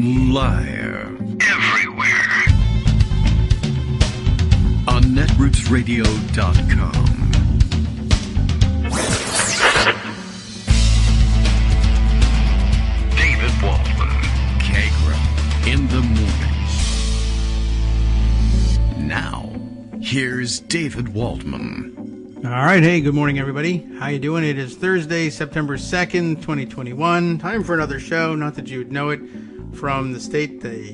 Live. Everywhere. On netrootsradio.com. David Waldman. Kagro. In the morning. Now, here's David Waldman. All right. Hey, good morning, everybody. How you doing? It is Thursday, September 2nd, 2021. Time for another show. Not that you would know it. From the state the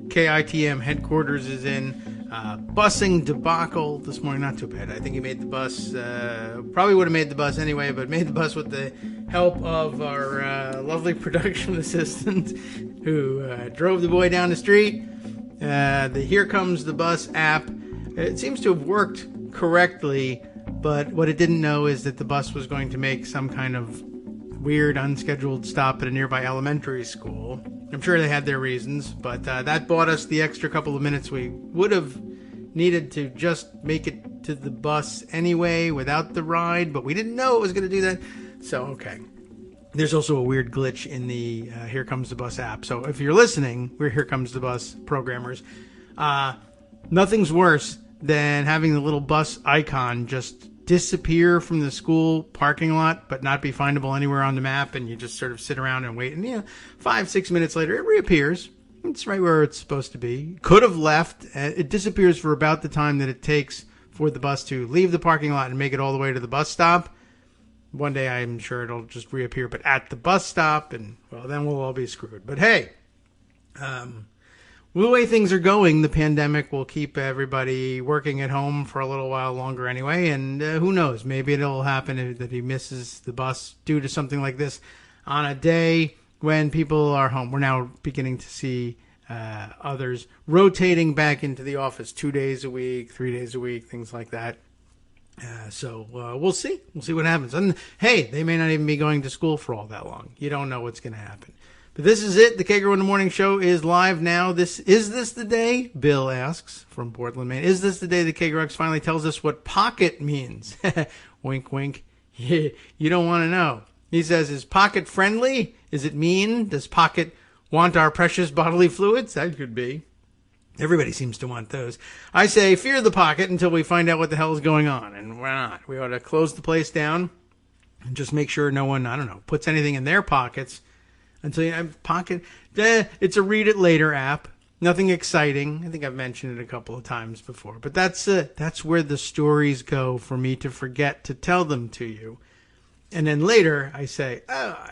KITM headquarters is in. Busing debacle this morning. Not too bad. I think he made the bus. Probably would have made the bus anyway, but made the bus with the help of our lovely production assistant who drove the boy down the street. The Here Comes the Bus app. It seems to have worked correctly. But what it didn't know is that the bus was going to make some kind of weird, unscheduled stop at a nearby elementary school. I'm sure they had their reasons, but that bought us the extra couple of minutes we would have needed to just make it to the bus anyway without the ride, but we didn't know it was going to do that. So, okay. There's also a weird glitch in the Here Comes the Bus app. So if you're listening, we're Here Comes the Bus programmers. Nothing's worse than having the little bus icon just disappear from the school parking lot but not be findable anywhere on the map, and you just sort of sit around and wait, and 5-6 minutes later it reappears. It's right where it's supposed to be. Could have left. It disappears for about the time that it takes for the bus to leave the parking lot and make it all the way to the bus stop. One day I'm sure it'll just reappear, but at the bus stop, and well, then we'll all be screwed. But hey, the way things are going, the pandemic will keep everybody working at home for a little while longer anyway, and who knows, maybe it'll happen that he misses the bus due to something like this on a day when people are home. We're now beginning to see others rotating back into the office 2 days a week, 3 days a week, things like that. So we'll see. We'll see what happens. And hey, they may not even be going to school for all that long. You don't know what's going to happen. But this is it. The Kagro in the Morning Show is live now. Is this the day? Bill asks from Portland, Maine. Is this the day that Kagro finally tells us what pocket means? Wink, wink. You don't want to know. He says, is pocket friendly? Is it mean? Does pocket want our precious bodily fluids? That could be. Everybody seems to want those. I say, fear the pocket until we find out what the hell is going on. And we're not. We ought to close the place down and just make sure no one, puts anything in their pockets. Until you have pocket, it's a read it later app. Nothing exciting. I think I've mentioned it a couple of times before. But that's where the stories go for me to forget to tell them to you. And then later I say, oh,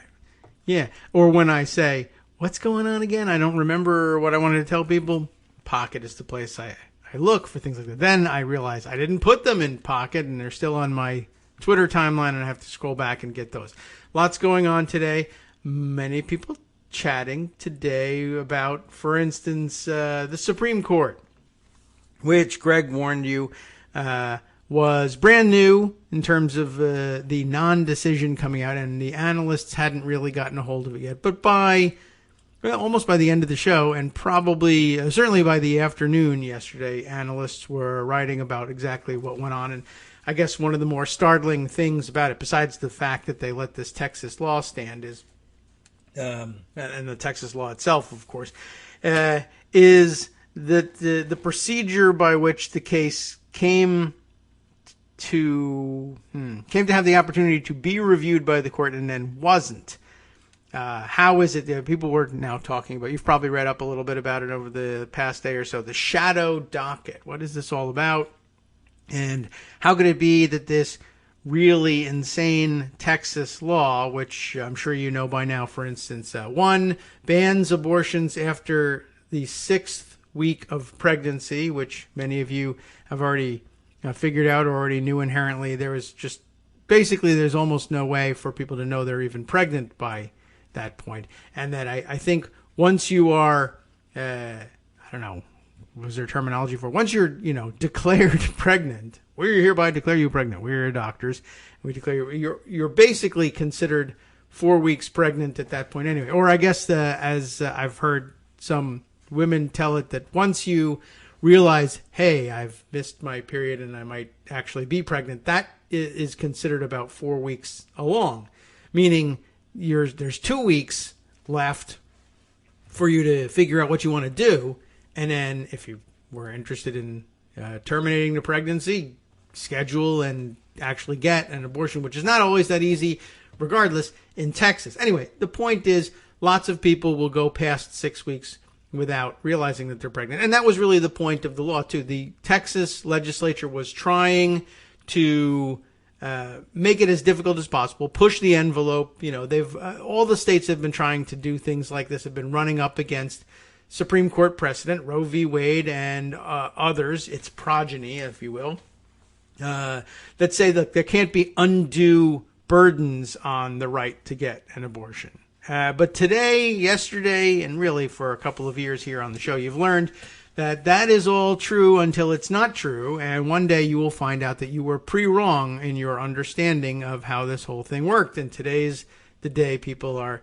yeah. Or when I say, what's going on again? I don't remember what I wanted to tell people. Pocket is the place I look for things like that. Then I realize I didn't put them in Pocket, and they're still on my Twitter timeline, and I have to scroll back and get those. Lots going on today. Many people chatting today about, for instance, the Supreme Court, which Greg warned you was brand new in terms of the non-decision coming out, and the analysts hadn't really gotten a hold of it yet. But almost by the end of the show, and probably certainly by the afternoon yesterday, analysts were writing about exactly what went on. And I guess one of the more startling things about it, besides the fact that they let this Texas law stand, is and the Texas law itself, of course, is that the procedure by which the case came to have the opportunity to be reviewed by the court and then wasn't. How is it that people were now talking about? You've probably read up a little bit about it over the past day or so. The shadow docket. What is this all about? And how could it be that this really insane Texas law, which I'm sure you know by now, for instance, one, bans abortions after the 6th week of pregnancy, which many of you have already figured out or already knew inherently. There's almost no way for people to know they're even pregnant by that point. And that I think once you are, was there terminology for it? Once you're, declared pregnant, we hereby declare you pregnant. We're doctors. We declare you're basically considered 4 weeks pregnant at that point anyway. Or I guess as I've heard some women tell it, that once you realize, hey, I've missed my period and I might actually be pregnant, that is considered about 4 weeks along, meaning there's 2 weeks left for you to figure out what you want to do. And then if you were interested in terminating the pregnancy, schedule and actually get an abortion, which is not always that easy, regardless, in Texas. Anyway, the point is lots of people will go past 6 weeks without realizing that they're pregnant. And that was really the point of the law, too. The Texas legislature was trying to make it as difficult as possible, push the envelope. You know, they've all the states have been trying to do things like this, have been running up against Supreme Court precedent, Roe v. Wade and others, its progeny, if you will, that say that there can't be undue burdens on the right to get an abortion. But today, yesterday, and really for a couple of years here on the show, you've learned that that is all true until it's not true. And one day you will find out that you were pre-wrong in your understanding of how this whole thing worked. And today's the day people are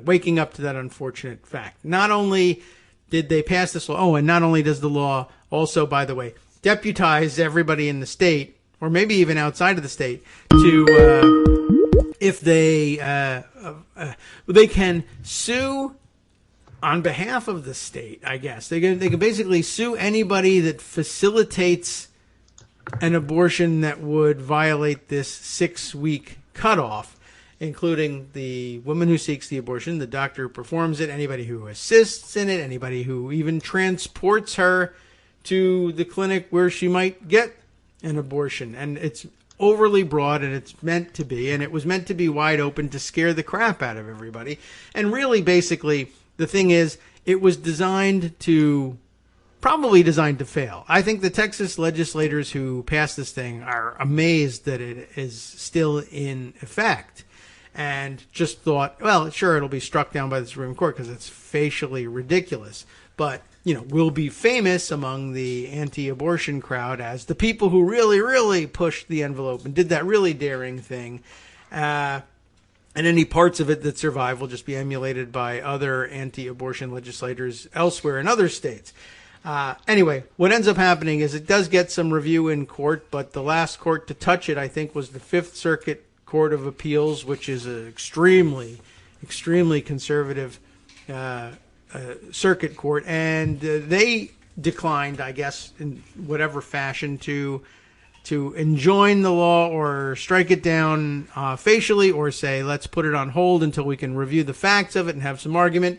waking up to that unfortunate fact. Not only did they pass this law, and not only does the law also, by the way, deputize everybody in the state, or maybe even outside of the state, to if they can sue on behalf of the state, I guess. They can basically sue anybody that facilitates an abortion that would violate this 6-week cutoff, including the woman who seeks the abortion, the doctor who performs it, anybody who assists in it, anybody who even transports her to the clinic where she might get an abortion. And it's overly broad, and it's meant to be, and it was meant to be wide open to scare the crap out of everybody. And really, basically, the thing is, it was probably designed to fail. I think the Texas legislators who passed this thing are amazed that it is still in effect, and just thought, well, sure, it'll be struck down by the Supreme Court because it's facially ridiculous. But, you know, we'll be famous among the anti-abortion crowd as the people who really, really pushed the envelope and did that really daring thing. And any parts of it that survive will just be emulated by other anti-abortion legislators elsewhere in other states. Anyway, what ends up happening is it does get some review in court, but the last court to touch it, I think, was the Fifth Circuit Court of Appeals, which is an extremely, extremely conservative circuit court. And they declined, I guess, in whatever fashion, to enjoin the law or strike it down facially, or say, let's put it on hold until we can review the facts of it and have some argument.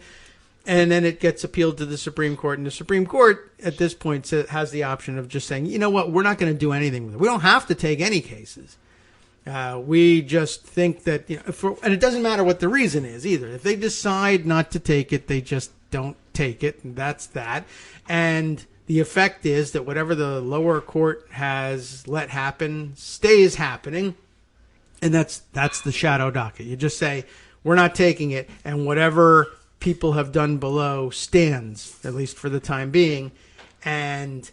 And then it gets appealed to the Supreme Court. And the Supreme Court, at this point, has the option of just saying, you know what, we're not going to do anything with it. We don't have to take any cases. We just think that, and it doesn't matter what the reason is either. If they decide not to take it, they just don't take it. And that's that. And the effect is that whatever the lower court has let happen stays happening. And that's the shadow docket. You just say, we're not taking it, and whatever people have done below stands, at least for the time being. And,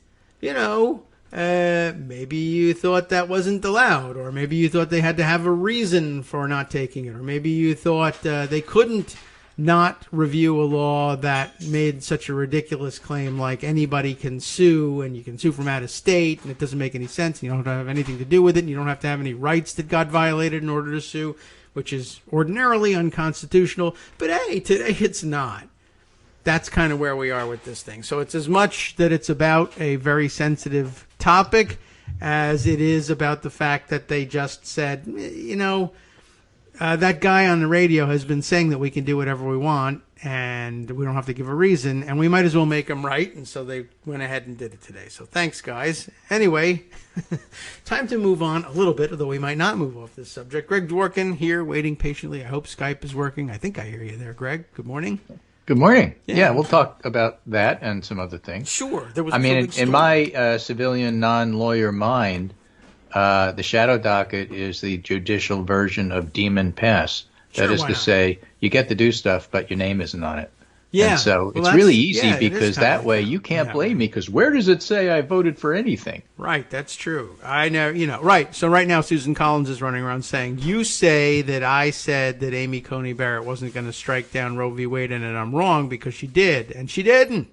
maybe you thought that wasn't allowed, or maybe you thought they had to have a reason for not taking it, or maybe you thought they couldn't not review a law that made such a ridiculous claim like anybody can sue, and you can sue from out of state, and it doesn't make any sense. You don't have anything to do with it, and you don't have to have any rights that got violated in order to sue, which is ordinarily unconstitutional. But hey, today it's not. That's kind of where we are with this thing. So it's as much that it's about a very sensitive topic as it is about the fact that they just said, that guy on the radio has been saying that we can do whatever we want and we don't have to give a reason, and we might as well make him right. And so they went ahead and did it today. So thanks, guys. Anyway, time to move on a little bit, although we might not move off this subject. Greg Dworkin here, waiting patiently. I hope Skype is working. I think I hear you there, Greg. Good morning. Good morning. Yeah, we'll talk about that and some other things. Sure. There was in my civilian non-lawyer mind, the shadow docket is the judicial version of Demon Pass. That is to say, you get to do stuff, but your name isn't on it. Yeah. And so it's really easy because that way you can't blame me, because where does it say I voted for anything? Right, that's true. I know, right. So right now Susan Collins is running around saying, you say that I said that Amy Coney Barrett wasn't going to strike down Roe v. Wade, and I'm wrong because she did, and she didn't.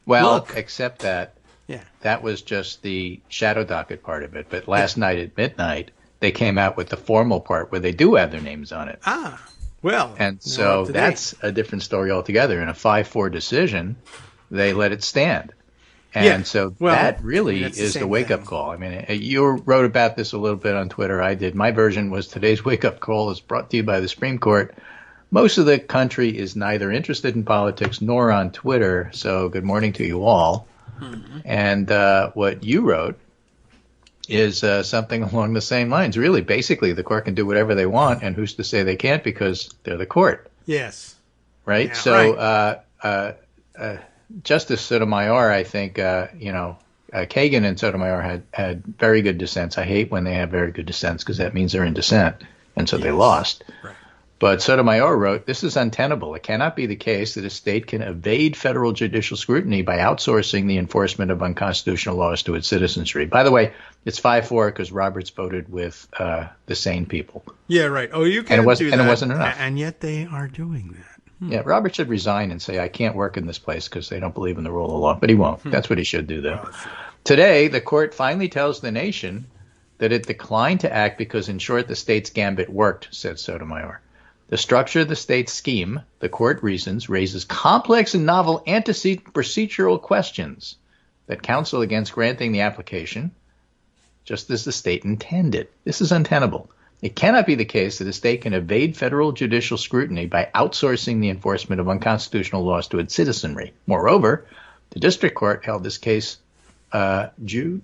Well, except that. Yeah. That was just the shadow docket part of it. But last night at midnight, they came out with the formal part where they do have their names on it. Well, And so that's a different story altogether. In a 5-4 decision, they let it stand. And so that really is the wake-up call. I mean, you wrote about this a little bit on Twitter. I did. My version was today's wake-up call is brought to you by the Supreme Court. Most of the country is neither interested in politics nor on Twitter, so good morning to you all. Mm-hmm. And what you wrote is something along the same lines. Really, basically, the court can do whatever they want, and who's to say they can't because they're the court. Yes. Right? Yeah, so Justice Sotomayor, I think, Kagan and Sotomayor had very good dissents. I hate when they have very good dissents because that means they're in dissent, and so they lost. Right. But Sotomayor wrote, "This is untenable. It cannot be the case that a state can evade federal judicial scrutiny by outsourcing the enforcement of unconstitutional laws to its citizenry." By the way, it's 5-4 because Roberts voted with the sane people. Yeah, right. Oh, you can't do that. And it wasn't enough. And yet they are doing that. Yeah, Roberts should resign and say, I can't work in this place because they don't believe in the rule of law. But he won't. That's what he should do, though. Today, the court finally tells the nation that it declined to act because, in short, the state's gambit worked, said Sotomayor. The structure of the state's scheme, the court reasons, raises complex and novel antecedent procedural questions that counsel against granting the application, just as the state intended. This is untenable. It cannot be the case that a state can evade federal judicial scrutiny by outsourcing the enforcement of unconstitutional laws to its citizenry. Moreover, the district court held this case justiciable.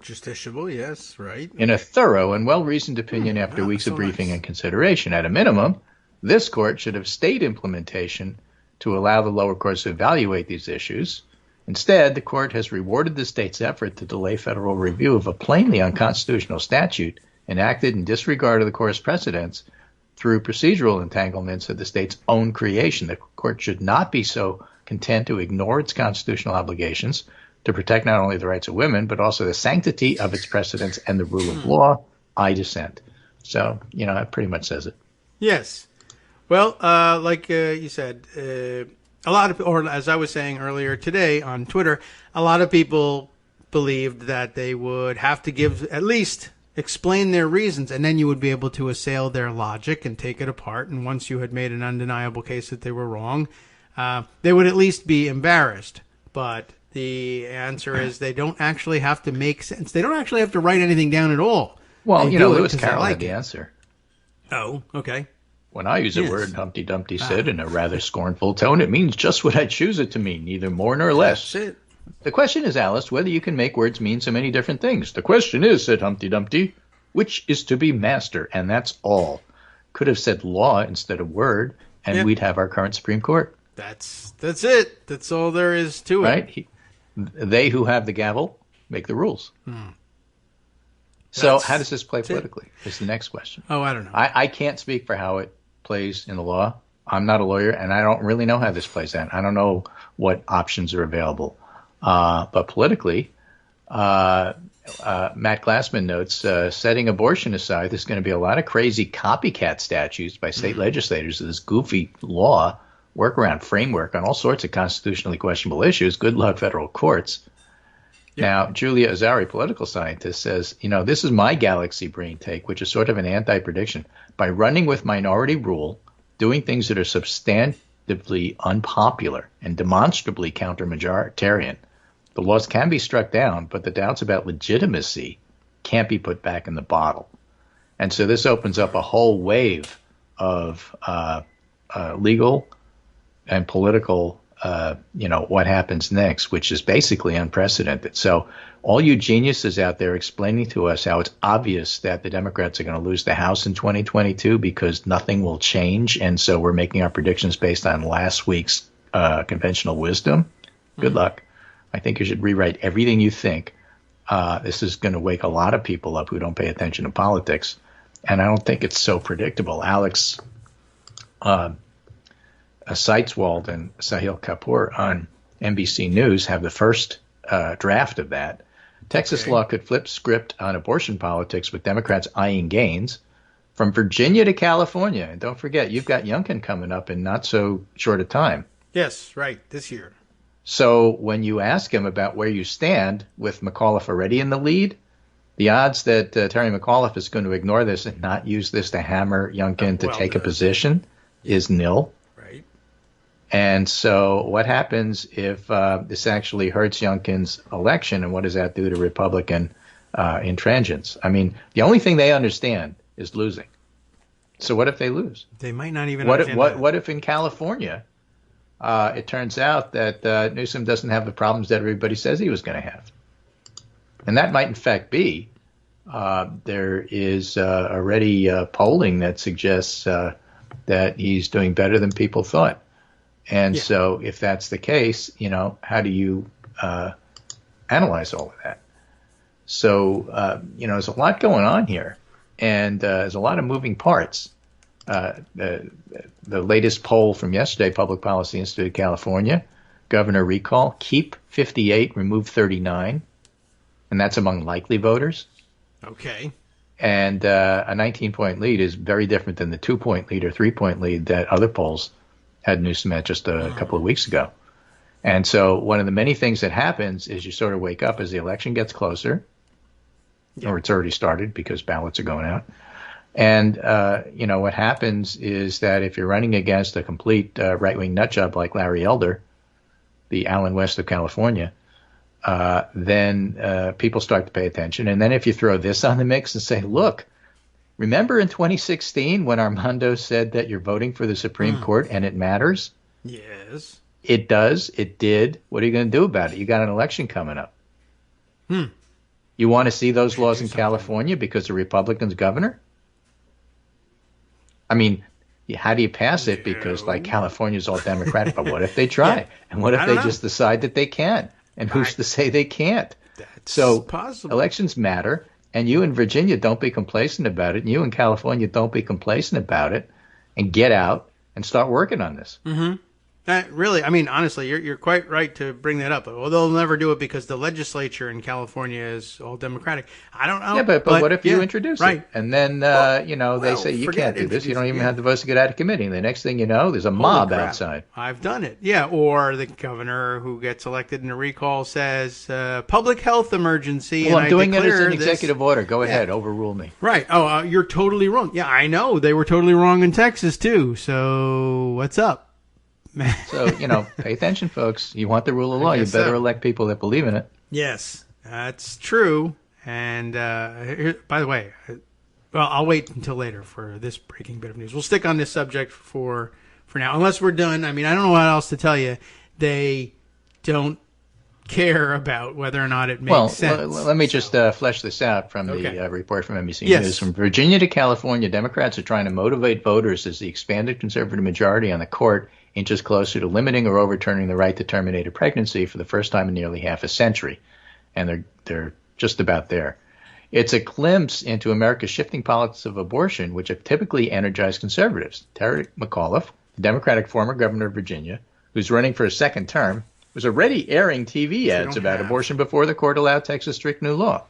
Justiciable, yes, right. In a thorough and well-reasoned opinion after weeks of briefing and consideration. At a minimum, this court should have stayed implementation to allow the lower courts to evaluate these issues. Instead, the court has rewarded the state's effort to delay federal review of a plainly unconstitutional statute enacted in disregard of the court's precedents through procedural entanglements of the state's own creation. The court should not be so content to ignore its constitutional obligations to protect not only the rights of women, but also the sanctity of its precedents and the rule of law. I dissent. So, that pretty much says it. Yes. Well, like you said, a lot of, or as I was saying earlier today on Twitter, a lot of people believed that they would have to at least explain their reasons, and then you would be able to assail their logic and take it apart. And once you had made an undeniable case that they were wrong, they would at least be embarrassed. But the answer is they don't actually have to make sense. They don't actually have to write anything down at all. Well, Lewis Carroll had the answer. Oh, okay. When I use a word, Humpty Dumpty said in a rather scornful tone, it means just what I choose it to mean, neither more nor less. That's it. The question is, Alice, whether you can make words mean so many different things. The question is, said Humpty Dumpty, which is to be master, and that's all. Could have said law instead of word, and we'd have our current Supreme Court. That's it. That's all there is to it. Right? They who have the gavel make the rules. So how does this play politically is the next question. Oh, I don't know. I can't speak for how it plays in the law. I'm not a lawyer, and I don't really know how this plays out. I don't know what options are available. But politically, Matt Glassman notes, setting abortion aside, there's going to be a lot of crazy copycat statutes by state legislators of this goofy law, workaround framework on all sorts of constitutionally questionable issues. Good luck, federal courts. Now, Julia Azari, political scientist, says, this is my galaxy brain take, which is sort of an anti-prediction. By running with minority rule, doing things that are substantively unpopular and demonstrably counter-majoritarian, the laws can be struck down, but the doubts about legitimacy can't be put back in the bottle. And so this opens up a whole wave of legal and political what happens next, which is basically unprecedented. So all you geniuses out there explaining to us how it's obvious that the Democrats are going to lose the House in 2022 because nothing will change, and so we're making our predictions based on last week's conventional wisdom, good luck. I think you should rewrite everything you think. This is going to wake a lot of people up who don't pay attention to politics, and I don't think it's so predictable. Alex Seitzwald and Sahil Kapoor on NBC News have the first draft of that. Texas law could flip script on abortion politics with Democrats eyeing gains from Virginia to California. And don't forget, you've got Youngkin coming up in not so short a time. Yes, right, this year. So when you ask him about where you stand with McAuliffe already in the lead, The odds that Terry McAuliffe is going to ignore this and not use this to hammer Youngkin to take a position is nil. Right. And so what happens if this actually hurts Youngkin's election, and what does that do to Republican intransigence? I mean, the only thing they understand is losing. So what if they lose? They might not even What if in California it turns out that Newsom doesn't have the problems that everybody says he was going to have? And that might, in fact, be. There is already polling that suggests that he's doing better than people thought. And so if that's the case, how do you analyze all of that? So, there's a lot going on here, and there's a lot of moving parts. The latest poll from yesterday, Public Policy Institute of California, governor recall, keep 58, remove 39. And that's among likely voters. Okay. And a 19-point lead is very different than the 2-point lead or 3-point lead that other polls had Newsom at just a couple of weeks ago. And so one of the many things that happens is you sort of wake up as the election gets closer, or it's already started because ballots are going out. And, what happens is that if you're running against a complete right-wing nutjob like Larry Elder, the Allen West of California, then people start to pay attention. And then if you throw this on the mix and say, look, remember in 2016 when Armando said that you're voting for the Supreme Court and it matters? Yes. It does. It did. What are you going to do about it? You got an election coming up. You want to see those laws in California because the Republican's governor? I mean, how do you pass it? Because California's all Democratic. But what if they try? And what if they just decide that they can? And who's to say they can't? So possible. Elections matter, and you in Virginia don't be complacent about it, and you in California don't be complacent about it, and get out and start working on this. Mm-hmm. That really, I mean, honestly, you're quite right to bring that up. Well, they'll never do it because the legislature in California is all Democratic. I don't know. Yeah, but what if you introduce it? And then, they say you can't do this. You don't even have the votes to get out of committee. And the next thing you know, there's a mob outside. I've done it. Yeah, or the governor who gets elected in a recall says, public health emergency. Well, I'm doing it as an executive order. Go ahead, overrule me. Right. Oh, you're totally wrong. Yeah, I know. They were totally wrong in Texas, too. So what's up? So, pay attention, folks. You want the rule of law, you better elect people that believe in it. Yes, that's true. And by the way, I'll wait until later for this breaking bit of news. We'll stick on this subject for now, unless we're done. I mean, I don't know what else to tell you. They don't care about whether or not it makes sense. Well, let me just flesh this out from the report from NBC News. From Virginia to California, Democrats are trying to motivate voters as the expanded conservative majority on the court inches closer to limiting or overturning the right to terminate a pregnancy for the first time in nearly half a century. And they're just about there. It's a glimpse into America's shifting politics of abortion, which have typically energized conservatives. Terry McAuliffe, the Democratic former governor of Virginia, who's running for a second term, was already airing TV ads about abortion before the court allowed Texas' strict new law.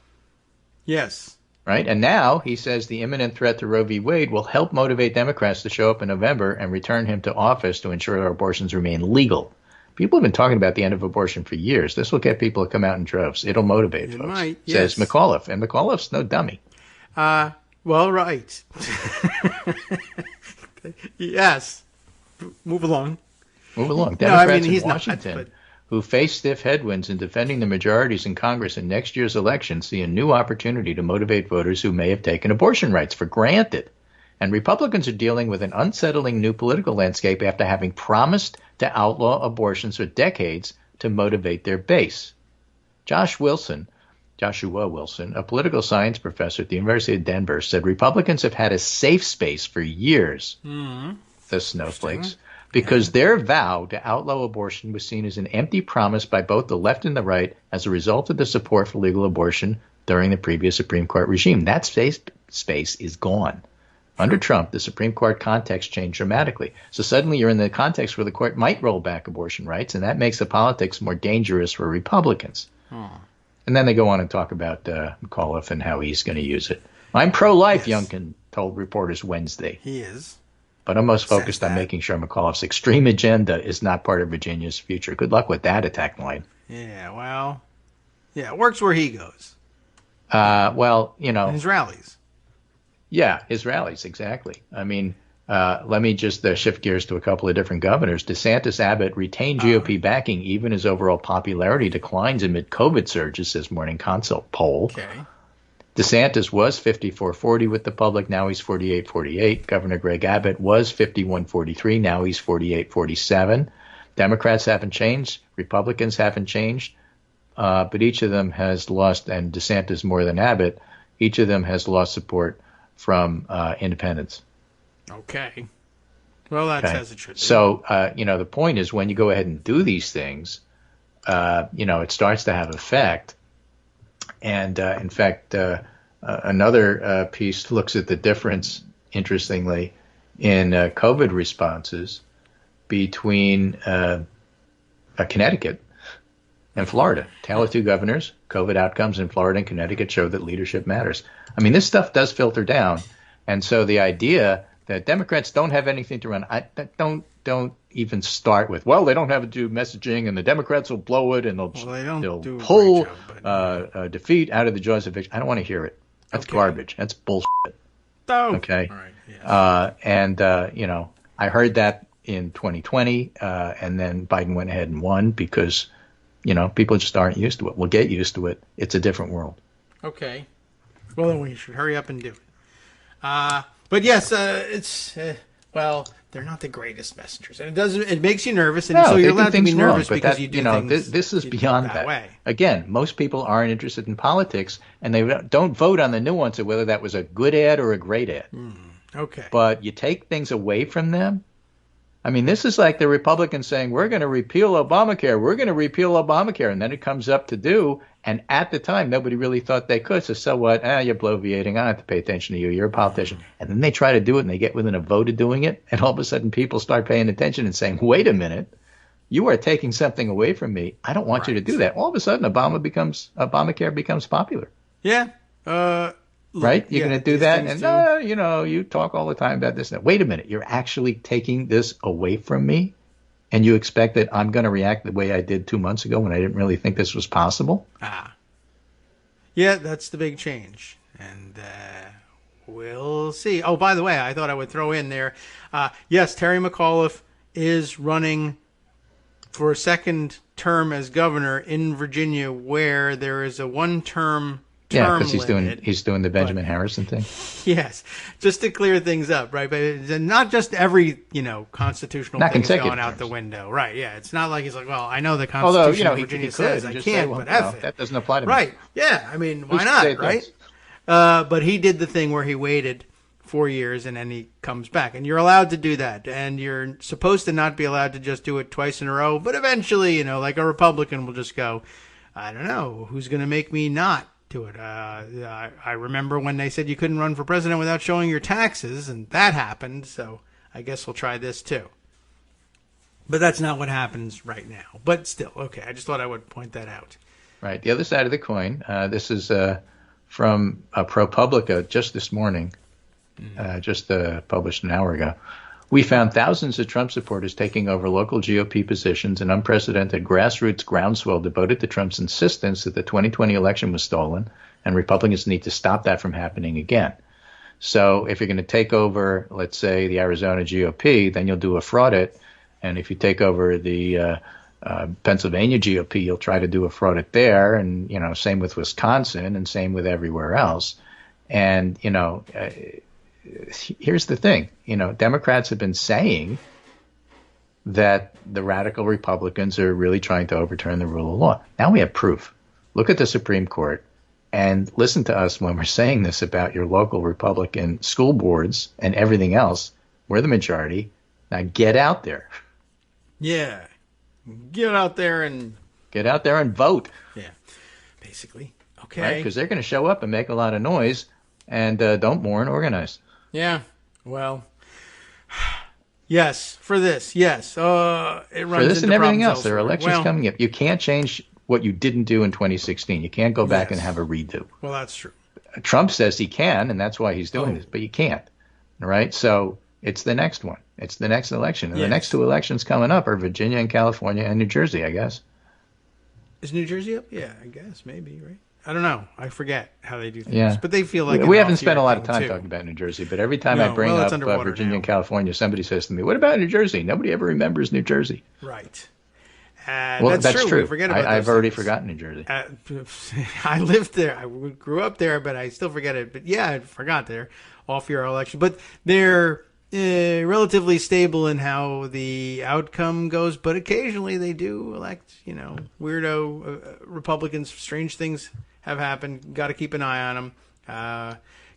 Yes. Right? And now he says the imminent threat to Roe v. Wade will help motivate Democrats to show up in November and return him to office to ensure our abortions remain legal. People have been talking about the end of abortion for years. This will get people to come out in droves. It'll motivate folks, might, says Mcauliffe. And McAuliffe's no dummy. Well, right. Yes. Move along. Democrats in Washington, who face stiff headwinds in defending the majorities in Congress in next year's election, see a new opportunity to motivate voters who may have taken abortion rights for granted. And Republicans are dealing with an unsettling new political landscape after having promised to outlaw abortions for decades to motivate their base. Joshua Wilson, a political science professor at the University of Denver, said Republicans have had a safe space for years, the snowflakes, because their vow to outlaw abortion was seen as an empty promise by both the left and the right as a result of the support for legal abortion during the previous Supreme Court regime. That space is gone. Under Trump, the Supreme Court context changed dramatically. So suddenly you're in the context where the court might roll back abortion rights, and that makes the politics more dangerous for Republicans. And then they go on and talk about McAuliffe and how he's going to use it. I'm pro-life, Youngkin told reporters Wednesday. He is. But I'm most focused on making sure McAuliffe's extreme agenda is not part of Virginia's future. Good luck with that attack line. Yeah, well, it works where he goes. Well, you know, And his rallies. yeah, his rallies, exactly. I mean, let me just shift gears to a couple of different governors. DeSantis Abbott retained GOP backing even as overall popularity declines amid COVID surges, says Morning Consult poll. Okay. DeSantis was 54-40 with the public. Now he's 48-48. Governor Greg Abbott was 51-43. Now he's 48-47. Democrats haven't changed. Republicans haven't changed. But each of them has lost, and DeSantis more than Abbott, each of them has lost support from independents. Okay. Well, that's as it should be. So, you know, the point is when you go ahead and do these things, you know, it starts to have effect. And, in fact, another piece looks at the difference, interestingly, in COVID responses between Connecticut and Florida. Tale of two governors, COVID outcomes in Florida and Connecticut show that leadership matters. I mean, this stuff does filter down. And so the idea that Democrats don't have anything to run, don't even start with, well, they don't have to do messaging and the Democrats will blow it and they'll pull defeat out of the jaws of victory. I don't want to hear it. That's garbage. That's bullshit. Oh. Okay. All right. Yes. You know, I heard that in 2020, and then Biden went ahead and won because, you know, people just aren't used to it. We'll get used to it. It's a different world. Okay. Well, then we should hurry up and do it. But yes, it's well, they're not the greatest messengers, and it makes you nervous, and so you're allowed to be nervous because you do things. This is beyond that. Way. Again, most people aren't interested in politics, and they don't vote on the nuance of whether that was a good ad or a great ad. Okay. But you take things away from them. I mean, this is like the Republicans saying, we're going to repeal Obamacare. We're going to repeal Obamacare. And then it comes up to do. And at the time, nobody really thought they could. So what? You're bloviating. I don't have to pay attention to you. You're a politician. And then they try to do it, and they get within a vote of doing it. And all of a sudden, people start paying attention and saying, wait a minute. You are taking something away from me. I don't want you to do that. All of a sudden, Obamacare becomes popular. Yeah. Right? You're going to do that? And, you know, you talk all the time about this. Wait a minute. You're actually taking this away from me? And you expect that I'm going to react the way I did 2 months ago when I didn't really think this was possible? Yeah, that's the big change. And we'll see. Oh, by the way, I thought I would throw in there. Yes, Terry McAuliffe is running for a second term as governor in Virginia, where there is a one-term Yeah, because he's doing the Benjamin Harrison thing. Yes, just to clear things up, right? But it's not just every constitutional thing is going out the window, right? Yeah, it's not like he's like, well, I know the Constitution of Virginia says I can't, but that doesn't apply to me. Right? Yeah, I mean, why not, right? But he did the thing where he waited 4 years and then he comes back, and you're allowed to do that, and you're supposed to not be allowed to just do it twice in a row. But eventually, like a Republican will just go, I don't know, who's going to make me not to it. I remember when they said you couldn't run for president without showing your taxes, and that happened, so I guess we'll try this too. But that's not what happens right now. But still, okay, I just thought I would point that out. Right. The other side of the coin, this is from ProPublica just this morning, just published an hour ago. We found thousands of Trump supporters taking over local GOP positions, an unprecedented grassroots groundswell devoted to Trump's insistence that the 2020 election was stolen, and Republicans need to stop that from happening again. So if you're going to take over, let's say, the Arizona GOP, then you'll do a fraud it. And if you take over the Pennsylvania GOP, you'll try to do a fraud it there. And, same with Wisconsin and same with everywhere else. And, here's the thing, Democrats have been saying that the radical Republicans are really trying to overturn the rule of law. Now we have proof. Look at the Supreme Court and listen to us when we're saying this about your local Republican school boards and everything else. We're the majority. Now get out there. Yeah. Get out there and vote. Yeah, basically. Okay. Right? Because they're going to show up and make a lot of noise, and don't mourn, organize. Yeah, well, yes, for this, yes. It runs for this and everything else. elsewhere. There are elections coming up. You can't change what you didn't do in 2016. You can't go back and have a redo. Well, that's true. Trump says he can, and that's why he's doing this, but you can't. All right? So it's the next one. It's the next election. And the next two elections coming up are Virginia and California and New Jersey, I guess. Is New Jersey up? Yeah, I guess, maybe, right? I don't know. I forget how they do things. Yeah. But they feel like we haven't spent a lot of thing, time too. talking about New Jersey, but every time I bring well, up it's underwater Virginia now. and California, somebody says to me, what about New Jersey? Nobody ever remembers New Jersey. Right. Well, that's true. We forget about I've those already things. forgotten New Jersey. I lived there. I grew up there, but I still forget it. But yeah, I forgot their off-year election. But they're relatively stable in how the outcome goes. But occasionally they do elect, weirdo Republicans. Strange things have happened. Got to keep an eye on them.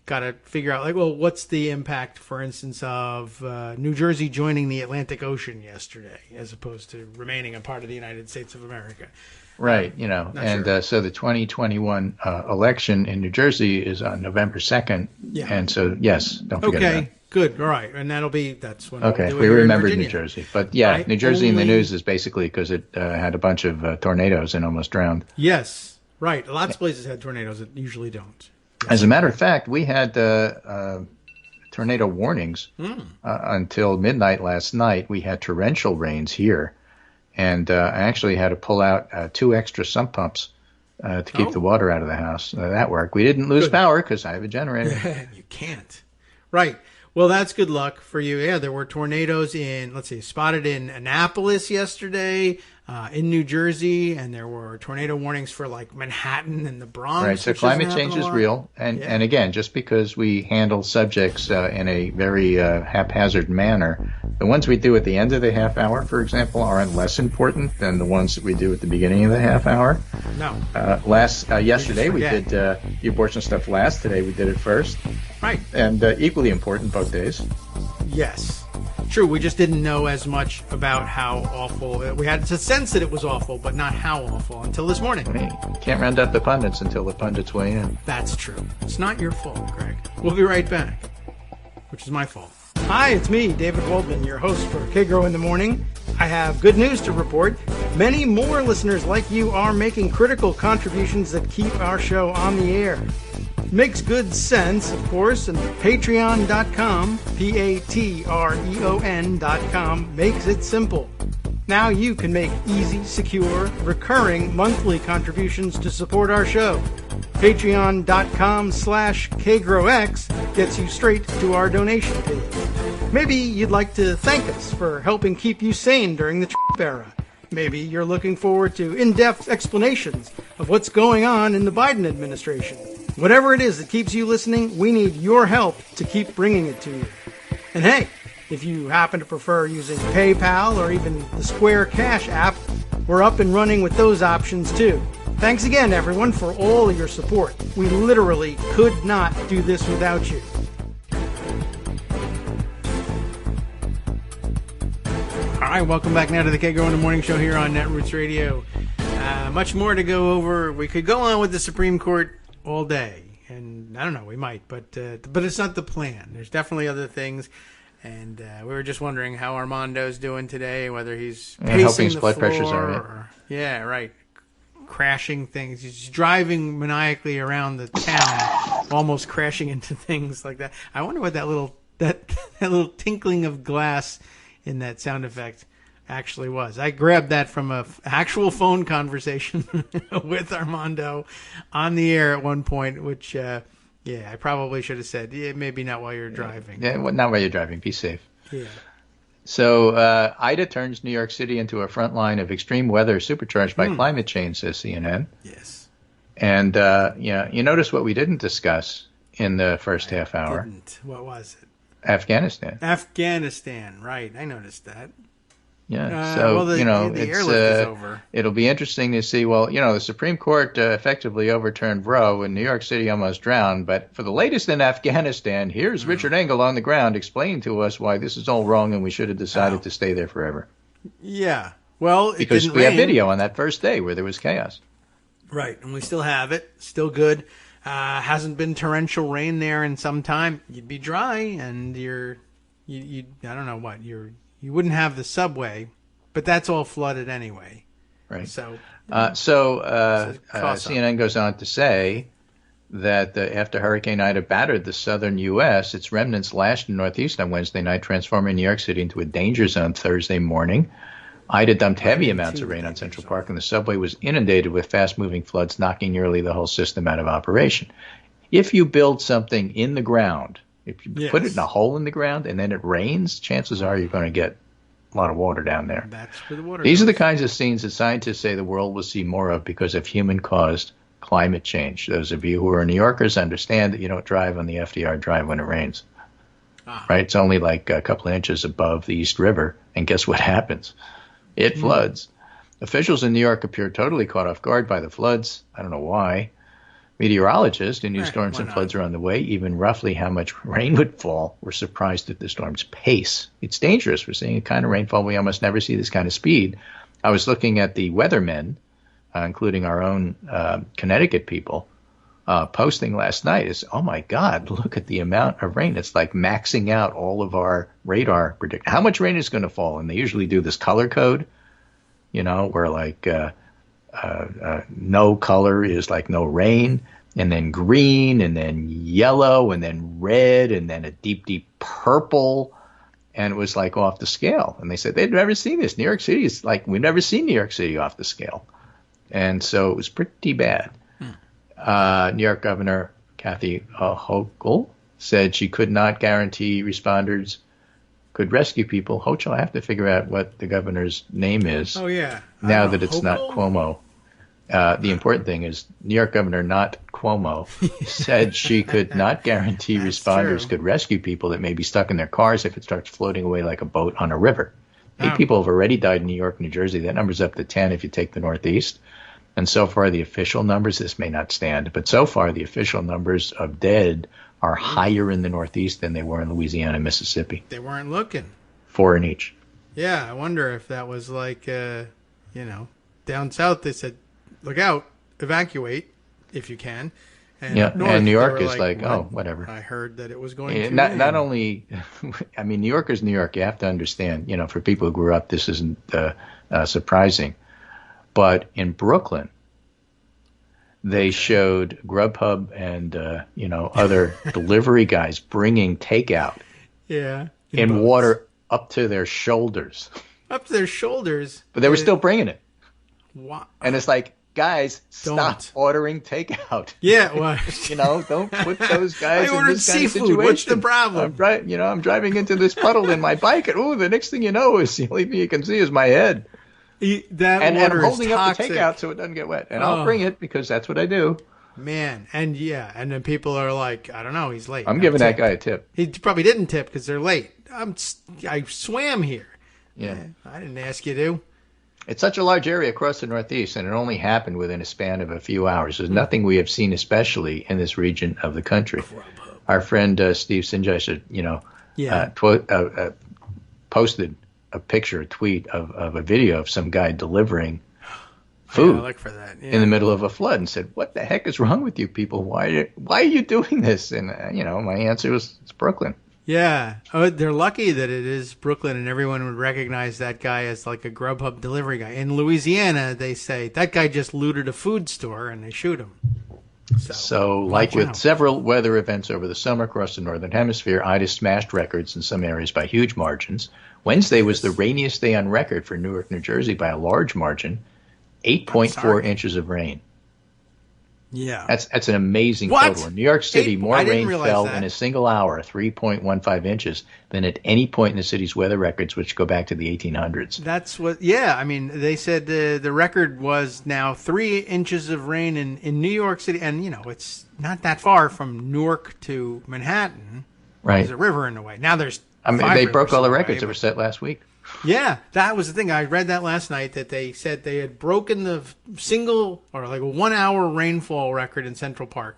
Got to figure out, what's the impact, for instance, of New Jersey joining the Atlantic Ocean yesterday, as opposed to remaining a part of the United States of America. Right, sure. So the 2021 election in New Jersey is on November 2nd. Yeah. And so, yes, don't forget that. Okay, good. All right. And that's when Okay, we'll do it we here in remembered Virginia. New Jersey. But yeah, New Jersey in the news is basically because it had a bunch of tornadoes and almost drowned. Yes, right. Lots of places had tornadoes that usually don't. As a matter of fact, we had tornado warnings until midnight last night. We had torrential rains here, and I actually had to pull out 2 extra sump pumps to keep the water out of the house. That worked. We didn't lose power because I have a generator. You can't. Right. Well, that's good luck for you. Yeah, there were tornadoes spotted in Annapolis yesterday, in New Jersey, and there were tornado warnings for Manhattan and the Bronx. Right, so climate change is real. And again, just because we handle subjects in a very haphazard manner, the ones we do at the end of the half hour, for example, aren't less important than the ones that we do at the beginning of the half hour. No. Yesterday we did the abortion stuff last. Today we did it first. Right. And equally important both days. Yes. True, we just didn't know as much about how awful. We had to sense that it was awful, but not how awful until this morning. Hey, can't round up the pundits until the pundits weigh in. That's true. It's not your fault, Greg. We'll be right back, which is my fault. Hi, it's me, David Waldman, your host for Kagro in the Morning. I have good news to report. Many more listeners like you are making critical contributions that keep our show on the air. Makes good sense, of course, and patreon.com, Patreon.com, makes it simple. Now you can make easy, secure, recurring monthly contributions to support our show. Patreon.com/KagroX gets you straight to our donation page. Maybe you'd like to thank us for helping keep you sane during the Trump era. Maybe you're looking forward to in-depth explanations of what's going on in the Biden administration. Whatever it is that keeps you listening, we need your help to keep bringing it to you. And hey, if you happen to prefer using PayPal or even the Square Cash app, we're up and running with those options too. Thanks again, everyone, for all of your support. We literally could not do this without you. All right, welcome back now to the Kagro in the Morning Show here on Netroots Radio. Much more to go over. We could go on with the Supreme Court all day, and I don't know, we might, but it's not the plan. There's definitely other things, and we were just wondering how Armando's doing today, whether he's pacing the blood floor, pressure's all right. or, yeah, right, crashing things. He's driving maniacally around the town, almost crashing into things like that. I wonder what that little tinkling of glass in that sound effect actually was. I grabbed that from a actual phone conversation with Armando on the air at one point, which I probably should have said, maybe not while you're driving. Yeah, not while you're driving. Be safe. Yeah. So Ida turns New York City into a front line of extreme weather supercharged by climate change, says CNN. Yes. And you notice what we didn't discuss in the first half hour. Didn't. What was it? Afghanistan. Afghanistan, right. I noticed that. Yeah, the airlift is over. It'll be interesting to see. Well, the Supreme Court effectively overturned Roe, and New York City almost drowned. But for the latest in Afghanistan, here's Richard Engel on the ground explaining to us why this is all wrong and we should have decided to stay there forever. Yeah, well, it because didn't we rain. have video on that first day where there was chaos. Right, and we still have it. Still good. Hasn't been torrential rain there in some time. You'd be dry, and you I don't know what you wouldn't have the subway, but that's all flooded anyway. Right. So CNN goes on to say that after Hurricane Ida battered the southern U.S., its remnants lashed northeast on Wednesday night, transforming New York City into a danger zone Thursday morning. Ida dumped heavy amounts of rain on Central Park, and the subway was inundated with fast-moving floods, knocking nearly the whole system out of operation. If you build something in the ground, if you put it in a hole in the ground and then it rains, chances are you're going to get a lot of water down there. That's where the water These goes. are the kinds of scenes that scientists say the world will see more of because of human-caused climate change. Those of you who are New Yorkers understand that you don't drive on the FDR Drive when it rains. Right? It's only like a couple of inches above the East River, and guess what happens? It floods. Officials in New York appear totally caught off guard by the floods. I don't know why. Meteorologists who knew storms and floods are on the way, even roughly how much rain would fall, were surprised at the storm's pace. It's dangerous. We're seeing a kind of rainfall we almost never see this kind of speed. I was looking at the weathermen, including our own Connecticut people, posting last night. Is, oh my God, look at the amount of rain. It's like maxing out all of our radar predict. How much rain is going to fall? And they usually do this color code, where like no color is like no rain, and then green, and then yellow, and then red, and then a deep, deep purple. And it was like off the scale. And they said they'd never seen this. New York City is like, we've never seen New York City off the scale. And so it was pretty bad. New York Governor Kathy Hochul said she could not guarantee responders could rescue people. Hochul, I have to figure out what the governor's name is. Oh, yeah. Now that it's not Cuomo. The important thing is New York Governor, not Cuomo, said she could not guarantee responders could rescue people that may be stuck in their cars if it starts floating away like a boat on a river. 8 people have already died in New York, New Jersey. That number's up to 10 if you take the Northeast. And so far, the official numbers, this may not stand, but so far the official numbers of dead are higher in the Northeast than they were in Louisiana and Mississippi. They weren't looking. 4 in each. Yeah, I wonder if that was like, down south they said, look out, evacuate if you can. And north, and New York is like, oh, whatever. I heard that it was going to not only, I mean, New York is New York. You have to understand, for people who grew up, this isn't surprising. But in Brooklyn, they showed Grubhub and, other delivery guys bringing takeout in water up to their shoulders. Up to their shoulders? But they were still bringing it. What? And it's like, guys, stop ordering takeout. Yeah, well, don't put those guys in this kind of situation. What's the problem? I'm driving into this puddle in my bike, and the next thing you know is the only thing you can see is my head. And I'm holding up the takeout so it doesn't get wet. And I'll bring it because that's what I do. Man, and then people are like, I don't know, he's late. I'm giving that guy a tip. He probably didn't tip because they're late. I swam here. Yeah. I didn't ask you to. It's such a large area across the Northeast, and it only happened within a span of a few hours. There's nothing we have seen, especially in this region of the country. Our friend Steve Sinjai posted a picture, a tweet of a video of some guy delivering food in the middle of a flood, and said, "What the heck is wrong with you people? Why are you doing this?" And my answer was, "It's Brooklyn." Yeah. Oh, they're lucky that it is Brooklyn and everyone would recognize that guy as like a Grubhub delivery guy. In Louisiana, they say that guy just looted a food store and they shoot him. So like with several weather events over the summer across the Northern Hemisphere, Ida smashed records in some areas by huge margins. Wednesday was the rainiest day on record for Newark, New Jersey by a large margin, 8.4 inches of rain. Yeah. That's an amazing total. In New York City, more rain fell in a single hour, 3.15 inches, than at any point in the city's weather records, which go back to the 1800s. That's what, I mean, they said the record was now 3 inches of rain in New York City. And, it's not that far from Newark to Manhattan. Right. There's a river in the way. Now there's they broke all the records that were set last week. Yeah, that was the thing. I read that last night that they said they had broken the single or like a 1 hour rainfall record in Central Park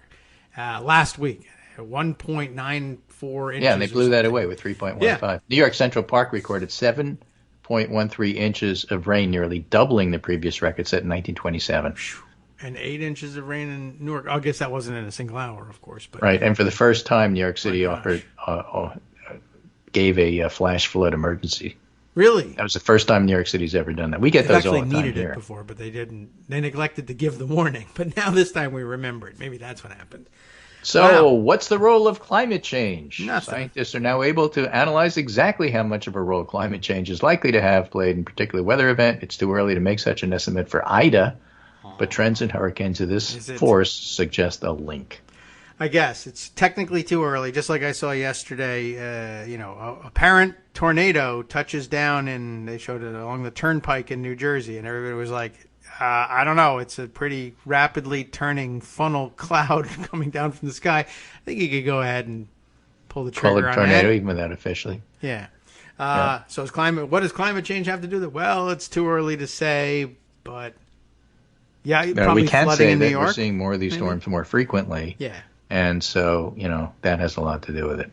last week at 1.94 inches. Yeah, and they blew that away with 3.15. Yeah. New York Central Park recorded 7.13 inches of rain, nearly doubling the previous record set in 1927. And 8 inches of rain in Newark. I guess that wasn't in a single hour, of course. But right, and for the first time, New York City gave a flash flood emergency. Really? That was the first time New York City's ever done that. We get those all the time needed here. It before, but they didn't. They neglected to give the warning. But now this time we remembered. Maybe that's what happened. So what's the role of climate change? Nothing. Scientists are now able to analyze exactly how much of a role climate change is likely to have played in a particular weather event. It's too early to make such an estimate for Ida, but trends in hurricanes of this force suggest a link. I guess it's technically too early. Just like I saw yesterday, a apparent tornado touches down, and they showed it along the turnpike in New Jersey, and everybody was like, I don't know. It's a pretty rapidly turning funnel cloud coming down from the sky. I think you could go ahead and pull the trigger on tornado, that. even without officially. Yeah. So what does climate change have to do with it? Well, it's too early to say, but probably we can flooding say in that New York. We're seeing more of these storms more frequently. Yeah. And so, that has a lot to do with it.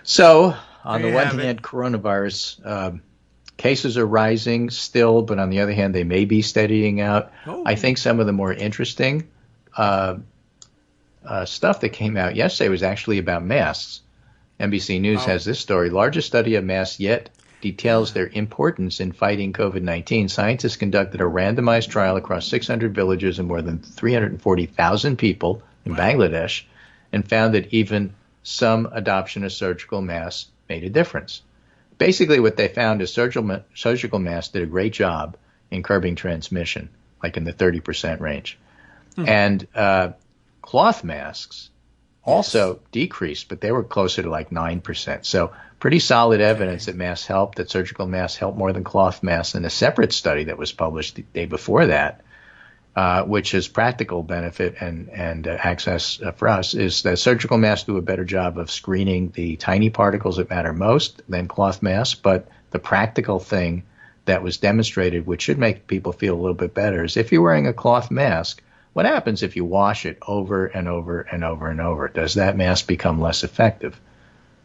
So, on the one hand, coronavirus cases are rising still, but on the other hand, they may be steadying out. Oh. I think some of the more interesting stuff that came out yesterday was actually about masks. NBC News has this story. Largest study of masks yet details their importance in fighting COVID-19. Scientists conducted a randomized trial across 600 villages and more than 340,000 people in Bangladesh, and found that even some adoption of surgical masks made a difference. Basically, what they found is surgical masks did a great job in curbing transmission, like in the 30% range. And cloth masks also decreased, but they were closer to like 9%. So pretty solid evidence that masks help, that surgical masks help more than cloth masks. And a separate study that was published the day before that, which is practical benefit and access for us, is that surgical masks do a better job of screening the tiny particles that matter most than cloth masks. But the practical thing that was demonstrated, which should make people feel a little bit better, is if you're wearing a cloth mask, what happens if you wash it over and over and over and over? Does that mask become less effective?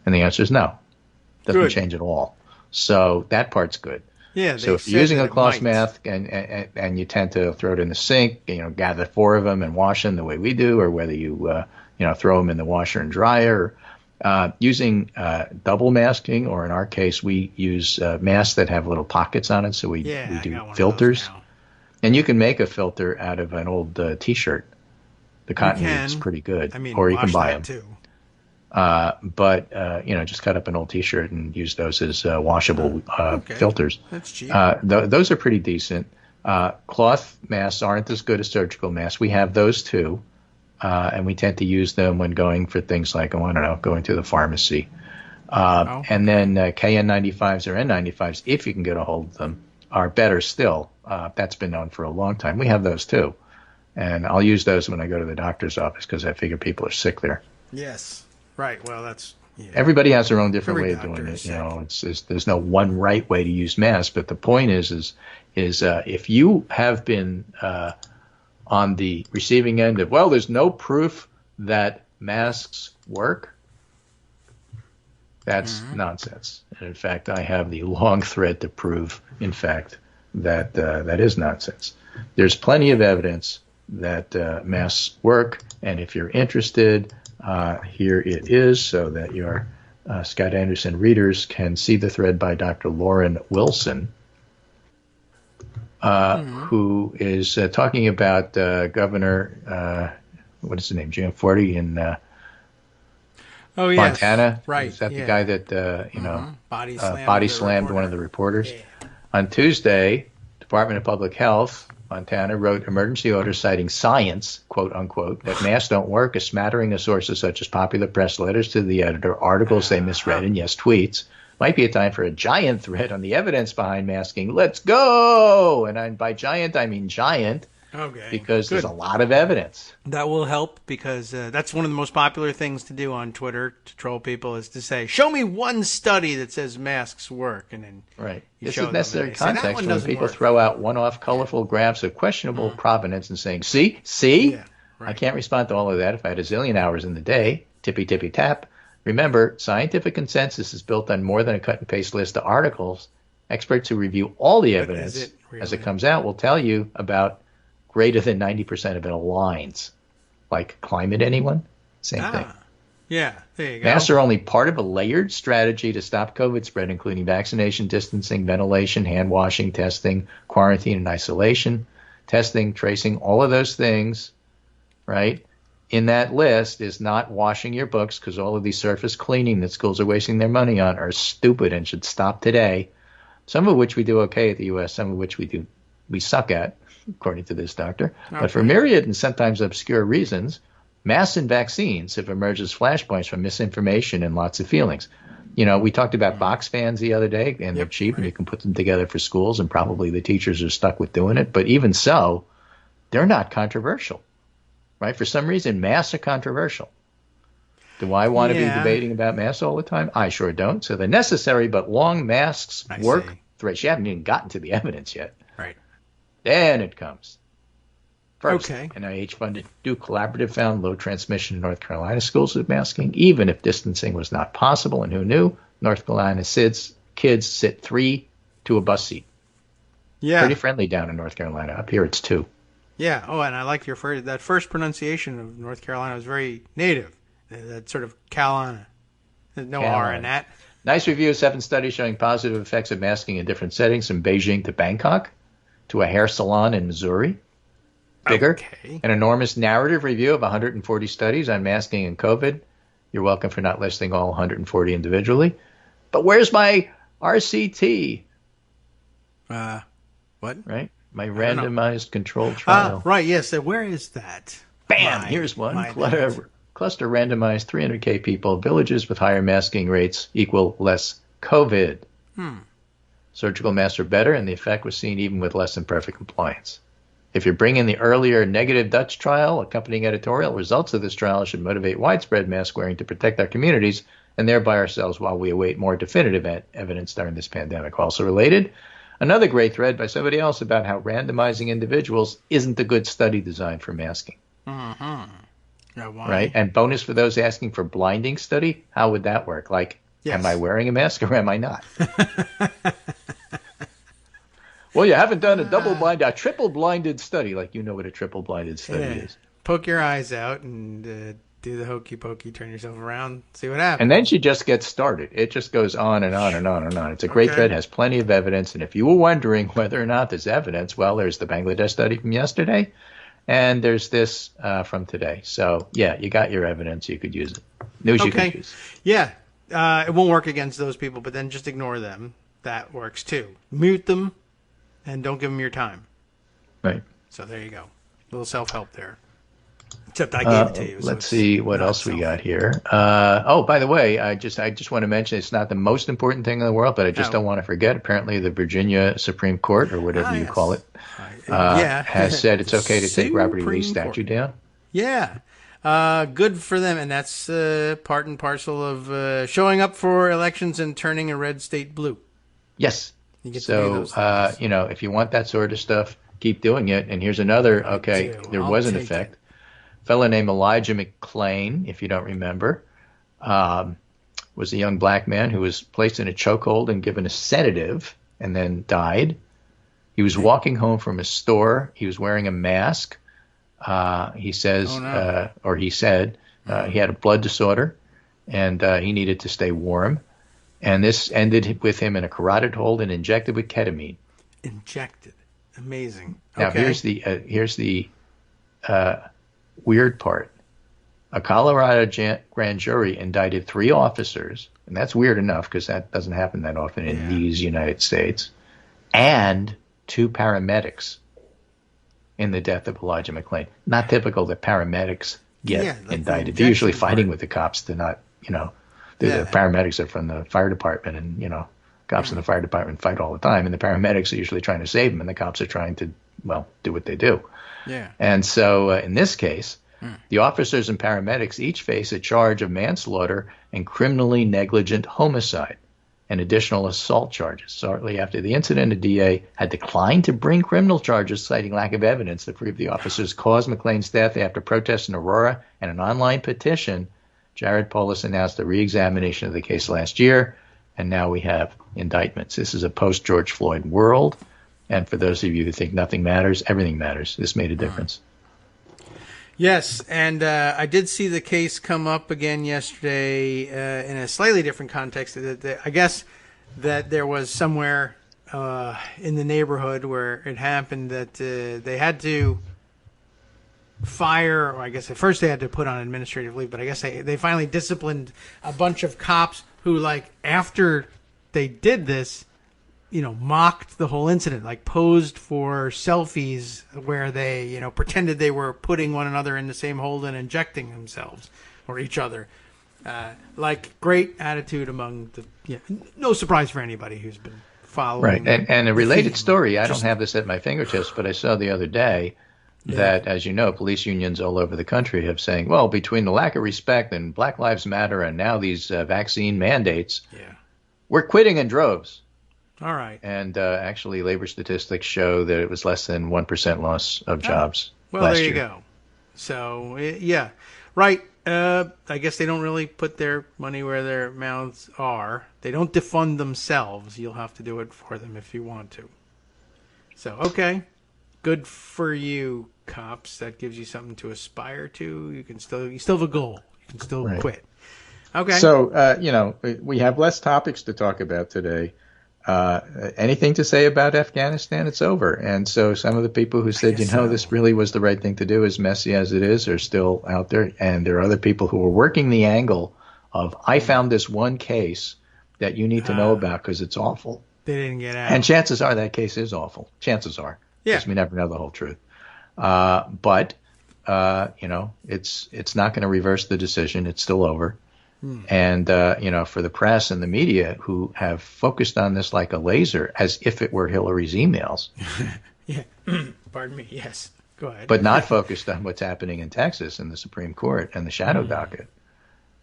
And the answer is no. It doesn't change at all. So that part's good. Yeah, so if you're using a cloth mask and you tend to throw it in the sink, gather 4 of them and wash them the way we do, or whether you throw them in the washer and dryer, using double masking, or in our case we use masks that have little pockets on it, so we do filters. And you can make a filter out of an old T-shirt. The cotton is pretty good, or you can buy them too. But just cut up an old T-shirt and use those as washable filters. That's cheap. Those are pretty decent. Cloth masks aren't as good as surgical masks. We have those too, and we tend to use them when going for things like, going to the pharmacy. And then KN95s or N95s, if you can get a hold of them, are better still. That's been known for a long time. We have those too. And I'll use those when I go to the doctor's office because I figure people are sick there. Yes. Right. Well, that's everybody has their own different way of doing it. There's no one right way to use masks. But the point is if you have been on the receiving end of, there's no proof that masks work, that's nonsense. And in fact, I have the long thread to prove, in fact, that that is nonsense. There's plenty of evidence that masks work, and if you're interested, here it is, so that your Scott Anderson readers can see the thread by Dr. Lauren Wilson, who is talking about Governor, what is his name, Gianforte in Montana. Right. Is that the guy that body slammed one of the reporters? Yeah. On Tuesday, Department of Public Health, Montana, wrote emergency order citing science, quote unquote, that masks don't work, a smattering of sources such as popular press, letters to the editor, articles they misread, and tweets. Might be a time for a giant thread on the evidence behind masking. Let's go! And by giant, I mean giant. Okay. Because there's a lot of evidence. That will help, because that's one of the most popular things to do on Twitter to troll people, is to say, show me one study that says masks work. And then this is necessary context when people throw out one-off colorful graphs of questionable provenance and saying, see? Yeah, I can't respond to all of that if I had a zillion hours in the day. Tippy, tippy, tap. Remember, scientific consensus is built on more than a cut-and-paste list of articles. Experts who review all the evidence as it comes out will tell you about greater than 90% of it aligns. Like climate, anyone? Same thing. Yeah, there you go. Masks are only part of a layered strategy to stop COVID spread, including vaccination, distancing, ventilation, hand washing, testing, quarantine and isolation, testing, tracing, all of those things, right? in that list is not washing your books, because all of these surface cleaning that schools are wasting their money on are stupid and should stop today. Some of which we do okay at the U.S., some of which we suck at, according to this doctor. Okay. But for myriad and sometimes obscure reasons, masks and vaccines have emerged as flashpoints from misinformation and lots of feelings. You know, we talked about box fans the other day, and they're cheap, and you can put them together for schools, and probably the teachers are stuck with doing it. But even so, they're not controversial, right? For some reason, masks are controversial. Do I want to be debating about masks all the time? I sure don't. So the necessary but long masks work. You haven't even gotten to the evidence yet. Right. Then it comes. First, okay. NIH-funded Duke Collaborative found low transmission in North Carolina schools with masking, even if distancing was not possible. And who knew? North Carolina kids sit 3 to a bus seat. Yeah. Pretty friendly down in North Carolina. Up here it's 2. Yeah. Oh, and I like that first pronunciation of North Carolina was very native. That sort of Carolina. There's no R in that. Nice review of 7 studies showing positive effects of masking in different settings, from Beijing to Bangkok to a hair salon in Missouri. Bigger. Okay. An enormous narrative review of 140 studies on masking and COVID. You're welcome for not listing all 140 individually. But where's my RCT? What? Right? My randomized controlled trial. Right, yes. Where is that? Bam! Here's one. Cluster randomized 300K people. Villages with higher masking rates equal less COVID. Surgical masks are better, and the effect was seen even with less than perfect compliance. If you bring in the earlier negative Dutch trial, accompanying editorial, results of this trial should motivate widespread mask wearing to protect our communities and thereby ourselves while we await more definitive evidence during this pandemic. Also related, another great thread by somebody else about how randomizing individuals isn't a good study design for masking. Right? And bonus for those asking for blinding study, how would that work? Like, am I wearing a mask or am I not? Well, you haven't done a triple-blinded study. Like, you know what a triple-blinded study is. Poke your eyes out and do the hokey-pokey, turn yourself around, see what happens. And then she just gets started. It just goes on and on and on and on. It's a great thread, has plenty of evidence. And if you were wondering whether or not there's evidence, well, there's the Bangladesh study from yesterday, and there's this from today. So, yeah, you got your evidence. You could use it. News you could use. Yeah, it won't work against those people, but then just ignore them. That works, too. Mute them. And don't give them your time. Right. So there you go. A little self-help there. Except I gave it to you. Let's see what else we got here. By the way, I just want to mention it's not the most important thing in the world, but I just don't want to forget. Apparently, the Virginia Supreme Court, or whatever you call it, has said it's okay to take Robert E. Lee's statue down. Yeah. Good for them. And that's part and parcel of showing up for elections and turning a red state blue. Yes. So, if you want that sort of stuff, keep doing it. And here's another, there was an effect. A fellow named Elijah McClain, if you don't remember, was a young black man who was placed in a chokehold and given a sedative and then died. He was walking home from a store. He was wearing a mask. He said he had a blood disorder and he needed to stay warm. And this ended with him in a carotid hold and injected with ketamine. Injected. Amazing. Now, here's the weird part. A Colorado grand jury indicted 3 officers, and that's weird enough because that doesn't happen that often in these United States, and 2 paramedics in the death of Elijah McClain. Not typical that paramedics get indicted. They're usually fighting with the cops to not, the paramedics are from the fire department, and, cops in the fire department fight all the time, and the paramedics are usually trying to save them, and the cops are trying to, do what they do. Yeah. And so in this case, the officers and paramedics each face a charge of manslaughter and criminally negligent homicide and additional assault charges. Shortly after the incident, a DA had declined to bring criminal charges, citing lack of evidence that proved the officers caused McClain's death. After protests in Aurora and an online petition, Jared Polis announced a re-examination of the case last year, and now we have indictments. This is a post-George Floyd world, and for those of you who think nothing matters, everything matters. This made a difference. Yes, and I did see the case come up again yesterday in a slightly different context. I guess that there was somewhere in the neighborhood where it happened that they had to fire, or I guess at first they had to put on administrative leave, but I guess they finally disciplined a bunch of cops who, like, after they did this, mocked the whole incident, like posed for selfies where they, pretended they were putting one another in the same hold and injecting themselves or each other. Like, great attitude among no surprise for anybody who's been following. Right. And a related story, I don't have this at my fingertips, but I saw the other day that, as you know, police unions all over the country have saying, well, between the lack of respect and Black Lives Matter and now these vaccine mandates, we're quitting in droves. All right. And actually, labor statistics show that it was less than 1% loss of jobs last there you year. go. So, yeah. Right. I guess they don't really put their money where their mouths are. They don't defund themselves. You'll have to do it for them if you want to. So, okay. Good for you, cops. That gives you something to aspire to. You still have a goal. You can still quit. Okay. So, we have less topics to talk about today. Anything to say about Afghanistan? It's over. And so some of the people who said, this really was the right thing to do, as messy as it is, are still out there. And there are other people who are working the angle of, I found this one case that you need to know about because it's awful. They didn't get out. And chances are that case is awful. Chances are. Because we never know the whole truth. But it's not going to reverse the decision. It's still over. And, for the press and the media who have focused on this like a laser, as if it were Hillary's emails. Pardon me. Yes. Go ahead. But not focused on what's happening in Texas in the Supreme Court and the shadow docket.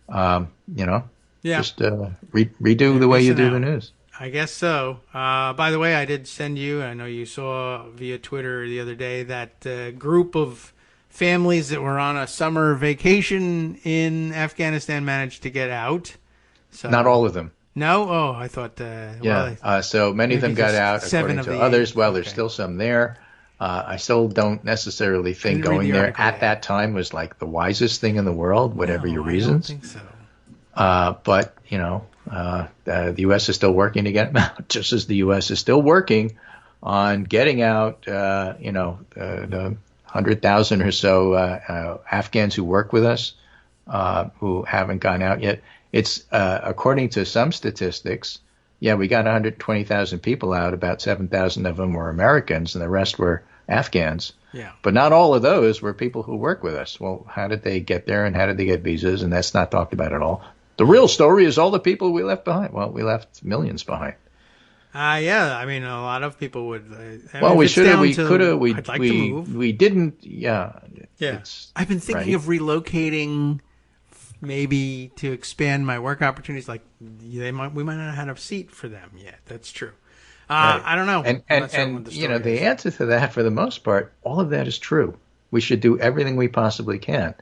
Just redo the way you do the news. I guess so. By the way, I did send you, I know you saw via Twitter the other day, that group of families that were on a summer vacation in Afghanistan managed to get out. So, not all of them. No? Oh, I thought... so many of them got out, according to others. Well, there's okay. still some there. I still don't necessarily think going there at that time was like the wisest thing in the world, whatever your reasons. I don't think so. But, the U.S. is still working to get them out, just as the U.S. is still working on getting out, the 100,000 or so Afghans who work with us who haven't gone out yet. It's according to some statistics, we got 120,000 people out. About 7,000 of them were Americans, and the rest were Afghans. Yeah. But not all of those were people who work with us. Well, how did they get there, and how did they get visas? And that's not talked about at all. The real story is all the people we left behind. Well, we left millions behind. I mean, a lot of people would. We should have. We could have. I'd like to move. We didn't. Yeah. I've been thinking of relocating, maybe to expand my work opportunities. Like we might not have a seat for them yet. That's true. I don't know. And the answer to that, for the most part, all of that is true. We should do everything we possibly can,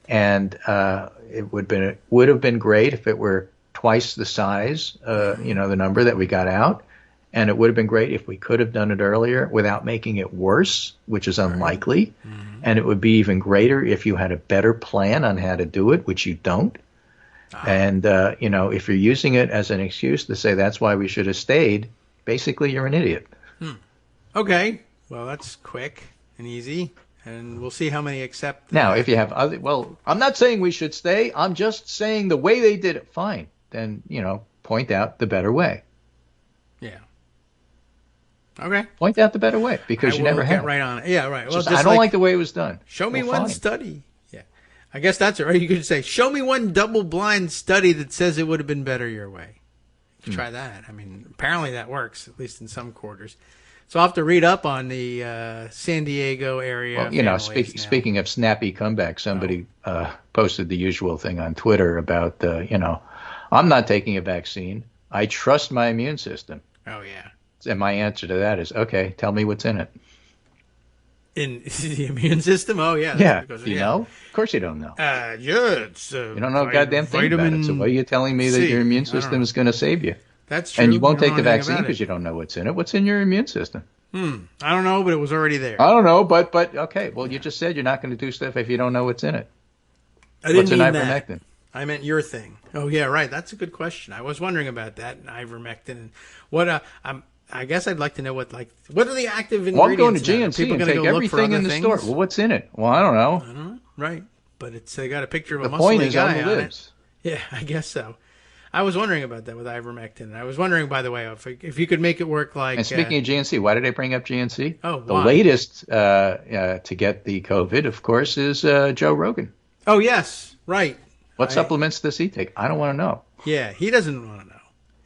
and it would have been great if it were twice the size, the number that we got out. And it would have been great if we could have done it earlier without making it worse, which is unlikely. Mm-hmm. And it would be even greater if you had a better plan on how to do it, which you don't. And, if you're using it as an excuse to say that's why we should have stayed, basically you're an idiot. Okay. Well, that's quick and easy. And we'll see how many accept. Now, if you have other, I'm not saying we should stay. I'm just saying the way they did it, fine. Then, point out the better way. Yeah. Okay. Point out the better way, because you never have. Right on it. Yeah, right. Well, I don't like the way it was done. Show me one study. Yeah. I guess that's it, right? You could say, show me one double-blind study that says it would have been better your way. Try that. I mean, apparently that works, at least in some quarters. So I'll have to read up on the San Diego area. Well, speaking of snappy comeback, somebody posted the usual thing on Twitter about, I'm not taking a vaccine. I trust my immune system. Oh, yeah. And my answer to that is, okay, tell me what's in it. In the immune system? Oh, yeah. Yeah. Do you know? Of course you don't know. It's you don't know a goddamn thing about it. So why are you telling me that your immune system is going to save you? That's true. And you won't take the vaccine because you don't know what's in it. What's in your immune system? I don't know, but it was already there. I don't know, but okay. Well, you just said you're not going to do stuff if you don't know what's in it. I didn't mean that. I meant your thing. Oh, yeah, right. That's a good question. I was wondering about that, ivermectin. And what I guess I'd like to know what are the active ingredients? Well, I'm going to now? GNC and Go take look for everything other in the things? store. Well, what's in it? Well, I don't know. I don't know. Right. But they got a picture of a The muscly point is guy on the on libs. it. Yeah, I guess so. I was wondering about that with ivermectin. I was wondering, by the way, if you could make it work like... And speaking of GNC, why did I bring up GNC? Oh, the why? latest to get the COVID, of course, is Joe Rogan. Oh, yes. Right. What supplements does he take? I don't want to know. Yeah, he doesn't want to know.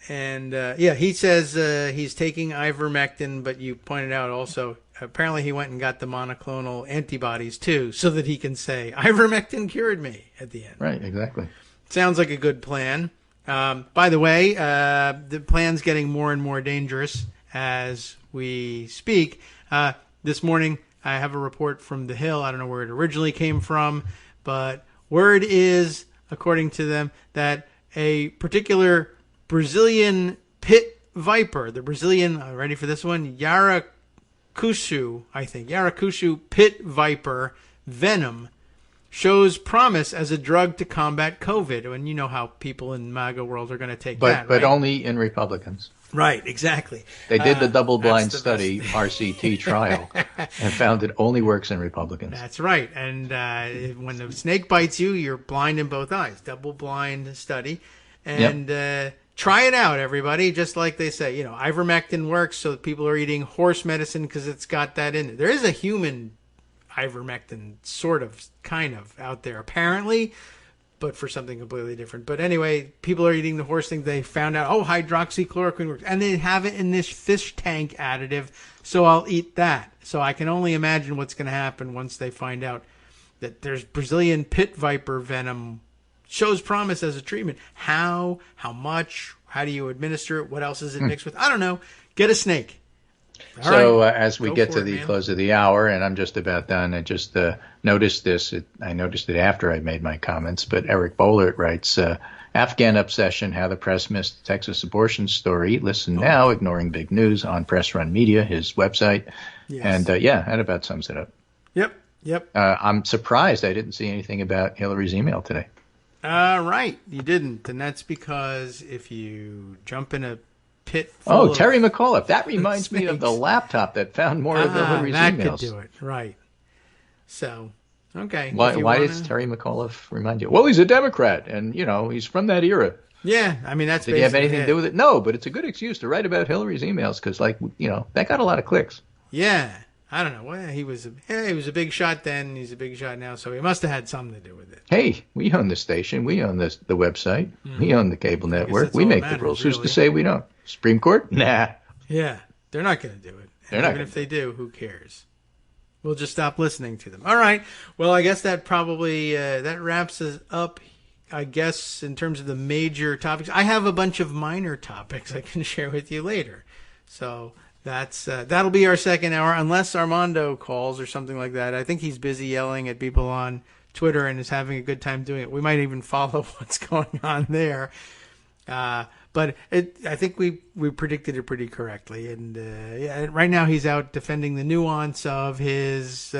And, he says he's taking ivermectin, but you pointed out also, apparently he went and got the monoclonal antibodies, too, so that he can say, ivermectin cured me at the end. Right, exactly. Sounds like a good plan. By the way, the plan's getting more and more dangerous as we speak. This morning, I have a report from The Hill. I don't know where it originally came from, but word is, according to them, that a particular Brazilian pit viper, the Brazilian, ready for this one? Yaracucho pit viper venom shows promise as a drug to combat COVID. And you know how people in MAGA world are going to take that, But right? only in Republicans. Right, exactly. They did the double-blind that's the study, RCT trial, and found it only works in Republicans. That's right. And when the snake bites you, you're blind in both eyes. Double-blind study. And try it out, everybody. Just like they say, ivermectin works, so that people are eating horse medicine because it's got that in it. There is a human ivermectin kind of out there apparently, but for something completely different. But anyway, people are eating the horse thing. They found out, hydroxychloroquine works, and they have it in this fish tank additive, so I'll eat that. So I can only imagine what's going to happen once they find out that there's Brazilian pit viper venom shows promise as a treatment. How much, how do you administer it, what else is it mixed with? I don't know. Get a snake. As we get to the close of the hour, and I'm just about done, I just noticed this. I noticed it after I made my comments, but Eric Bollert writes, Afghan obsession, how the press missed the Texas abortion story. Listen now, ignoring big news on Press Run Media, his website. Yes. And that about sums it up. Yep. I'm surprised I didn't see anything about Hillary's email today. Right, you didn't, and that's because if you jump in a pit full Terry McAuliffe. That reminds me of the laptop that found more of Hillary's that emails. Could do it, right. So, okay. Why does Terry McAuliffe remind you? Well, he's a Democrat, and, he's from that era. Yeah, I mean, that's Did he have anything to do with it? No, but it's a good excuse to write about Hillary's emails because, that got a lot of clicks. Yeah. I don't know. Well, he was a big shot then. He's a big shot now, so he must have had something to do with it. Hey, we own the station. We own the website. We own the cable network. We make the rules. Really. Who's to say we don't? Supreme Court? Nah. Yeah, they're not going to do it. They're not. Even if they do, who cares? We'll just stop listening to them. All right. Well, I guess that probably that wraps us up. I guess in terms of the major topics, I have a bunch of minor topics I can share with you later. So. That'll be our second hour, unless Armando calls or something like that. I think he's busy yelling at people on Twitter and is having a good time doing it. We might even follow what's going on there. But I think we predicted it pretty correctly. And right now he's out defending the nuance of his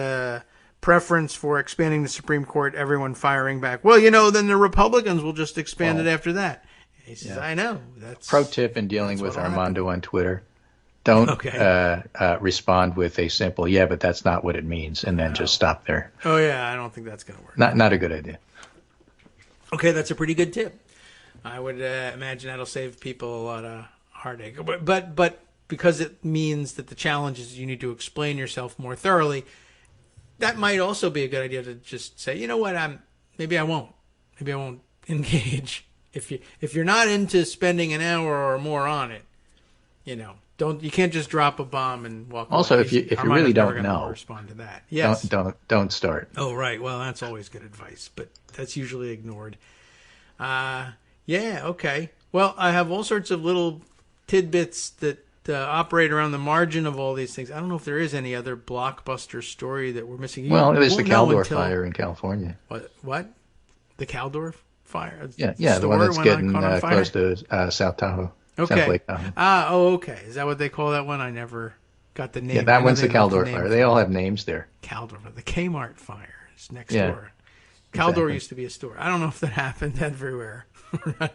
preference for expanding the Supreme Court, everyone firing back. Well, then the Republicans will just expand it after that. He says, I know. That's pro tip in dealing with Armando on Twitter. Don't respond with a simple, but that's not what it means, and then just stop there. Oh, yeah, I don't think that's going to work. Not a good idea. Okay, that's a pretty good tip. I would imagine that'll save people a lot of heartache. But because it means that the challenge is you need to explain yourself more thoroughly, that might also be a good idea to just say, you know what, maybe I won't engage. If you're not into spending an hour or more on it, you can't just drop a bomb and walk away. Also, if you really don't know, respond to that. Yes. Don't start. Oh, right. Well, that's always good advice, but that's usually ignored. Okay. Well, I have all sorts of little tidbits that operate around the margin of all these things. I don't know if there is any other blockbuster story that we're missing. Well, there's the Caldwell fire in California. What? The Caldwell fire? Yeah, the one that's getting close to South Tahoe. Okay. Okay. Is that what they call that one? I never got the name. Yeah, that one's the Caldwell fire. They all have names there. Caldwell. The Kmart fire is next door. Caldwell used to be a store. I don't know if that happened everywhere.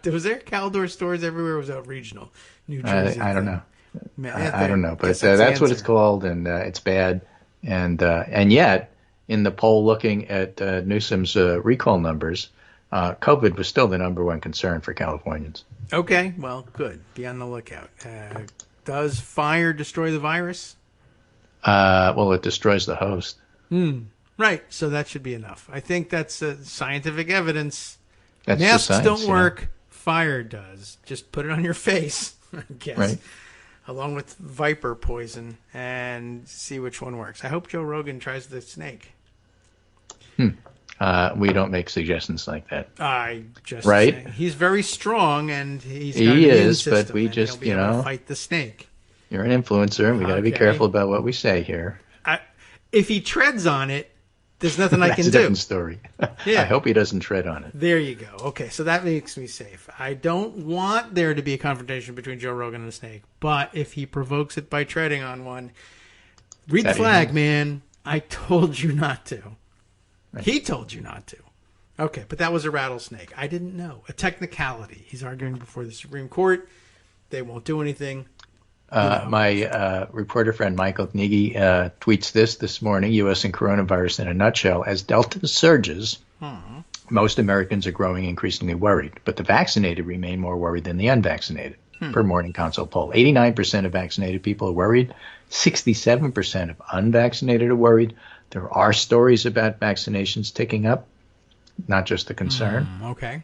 Was there Caldwell stores everywhere? Or was that regional? New Jersey. I don't know. I don't know, but that's what it's called, and it's bad. And yet, in the poll looking at Newsom's recall numbers, COVID was still the number one concern for Californians. Okay, well, good. Be on the lookout. Does fire destroy the virus? Well, it destroys the host. Right, so that should be enough. I think that's scientific evidence. That's Masks science, don't work. Fire does. Just put it on your face, I guess. Right. Along with viper poison, and see which one works. I hope Joe Rogan tries the snake. We don't make suggestions like that. Saying. He's very strong, and he is, but we just, fight the snake. You're an influencer, and we got to be careful about what we say here. If he treads on it, there's nothing I can do. That's a different story. Yeah. I hope he doesn't tread on it. There you go. Okay, so that makes me safe. I don't want there to be a confrontation between Joe Rogan and the snake, but if he provokes it by treading on one, read the flag, man. I told you not to. Right. He told you not to. Okay, but that was a rattlesnake. I didn't know. A technicality. He's arguing before the Supreme Court. They won't do anything. My reporter friend Michael Knigge tweets this morning, U.S. and coronavirus in a nutshell. As Delta surges, most Americans are growing increasingly worried, but the vaccinated remain more worried than the unvaccinated, per Morning Consult poll. 89% of vaccinated people are worried. 67% of unvaccinated are worried. There are stories about vaccinations ticking up, not just the concern. Okay.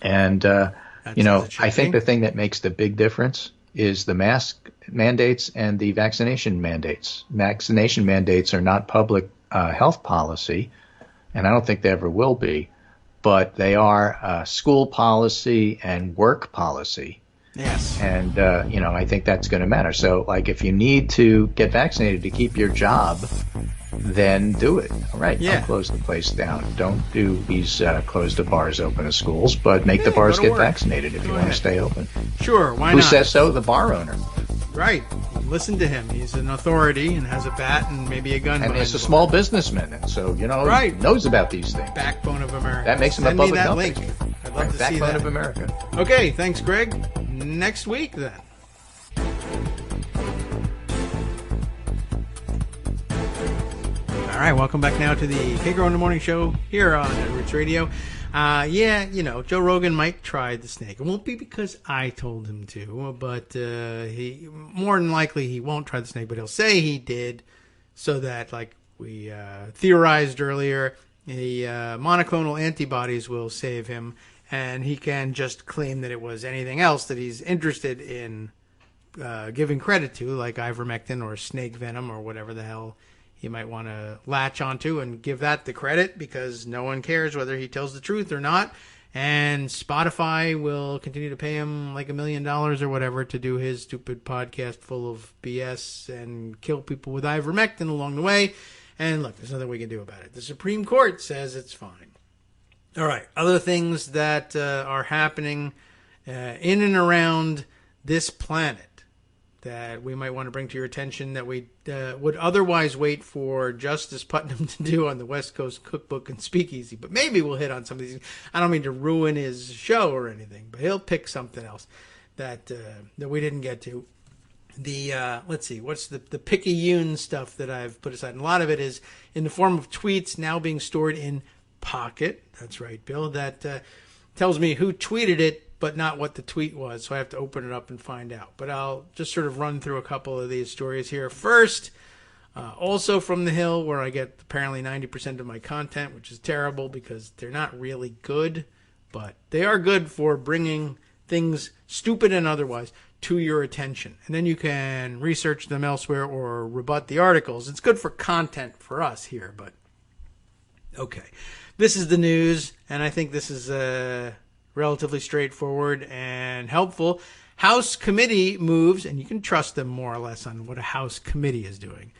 And, I think the thing that makes the big difference is the mask mandates and the vaccination mandates. Vaccination mandates are not public health policy, and I don't think they ever will be, but they are school policy and work policy. Yes. And, I think that's going to matter. So, if you need to get vaccinated to keep your job, then do it. All right. Yeah. Don't close the place down. Don't do these close the bars open as schools, but make the bars get vaccinated if you want to stay open. Sure. Why not? Who says so? The bar owner. Right. Listen to him. He's an authority and has a bat and maybe a gun. And he's a small businessman, and so knows about these things. Backbone of America. That makes him a public company. Link. I'd love to see that. Backbone of America. Okay. Thanks, Greg. Next week, then. All right, welcome back now to the Kagro in the Morning Show here on Roots Radio. Joe Rogan might try the snake. It won't be because I told him to, but he more than likely he won't try the snake, but he'll say he did, so that, like we theorized earlier, the monoclonal antibodies will save him, and he can just claim that it was anything else that he's interested in giving credit to, like ivermectin or snake venom or whatever the hell he might want to latch onto and give that the credit, because no one cares whether he tells the truth or not. And Spotify will continue to pay him like $1 million or whatever to do his stupid podcast full of BS and kill people with ivermectin along the way. And look, there's nothing we can do about it. The Supreme Court says it's fine. All right, other things that are happening in and around this planet that we might want to bring to your attention that we would otherwise wait for Justice Putnam to do on the West Coast Cookbook and Speakeasy. But maybe we'll hit on some of these. I don't mean to ruin his show or anything, but he'll pick something else that we didn't get to. Let's see, what's the picayune stuff that I've put aside? And a lot of it is in the form of tweets now being stored in Pocket. That's right, Bill. That tells me who tweeted it, but not what the tweet was, so I have to open it up and find out. But I'll just sort of run through a couple of these stories here. First, also from the Hill, where I get apparently 90% of my content, which is terrible because they're not really good, but they are good for bringing things, stupid and otherwise, to your attention. And then you can research them elsewhere or rebut the articles. It's good for content for us here, but okay. This is the news, and I think this is relatively straightforward and helpful. House committee moves, and you can trust them more or less on what a House committee is doing.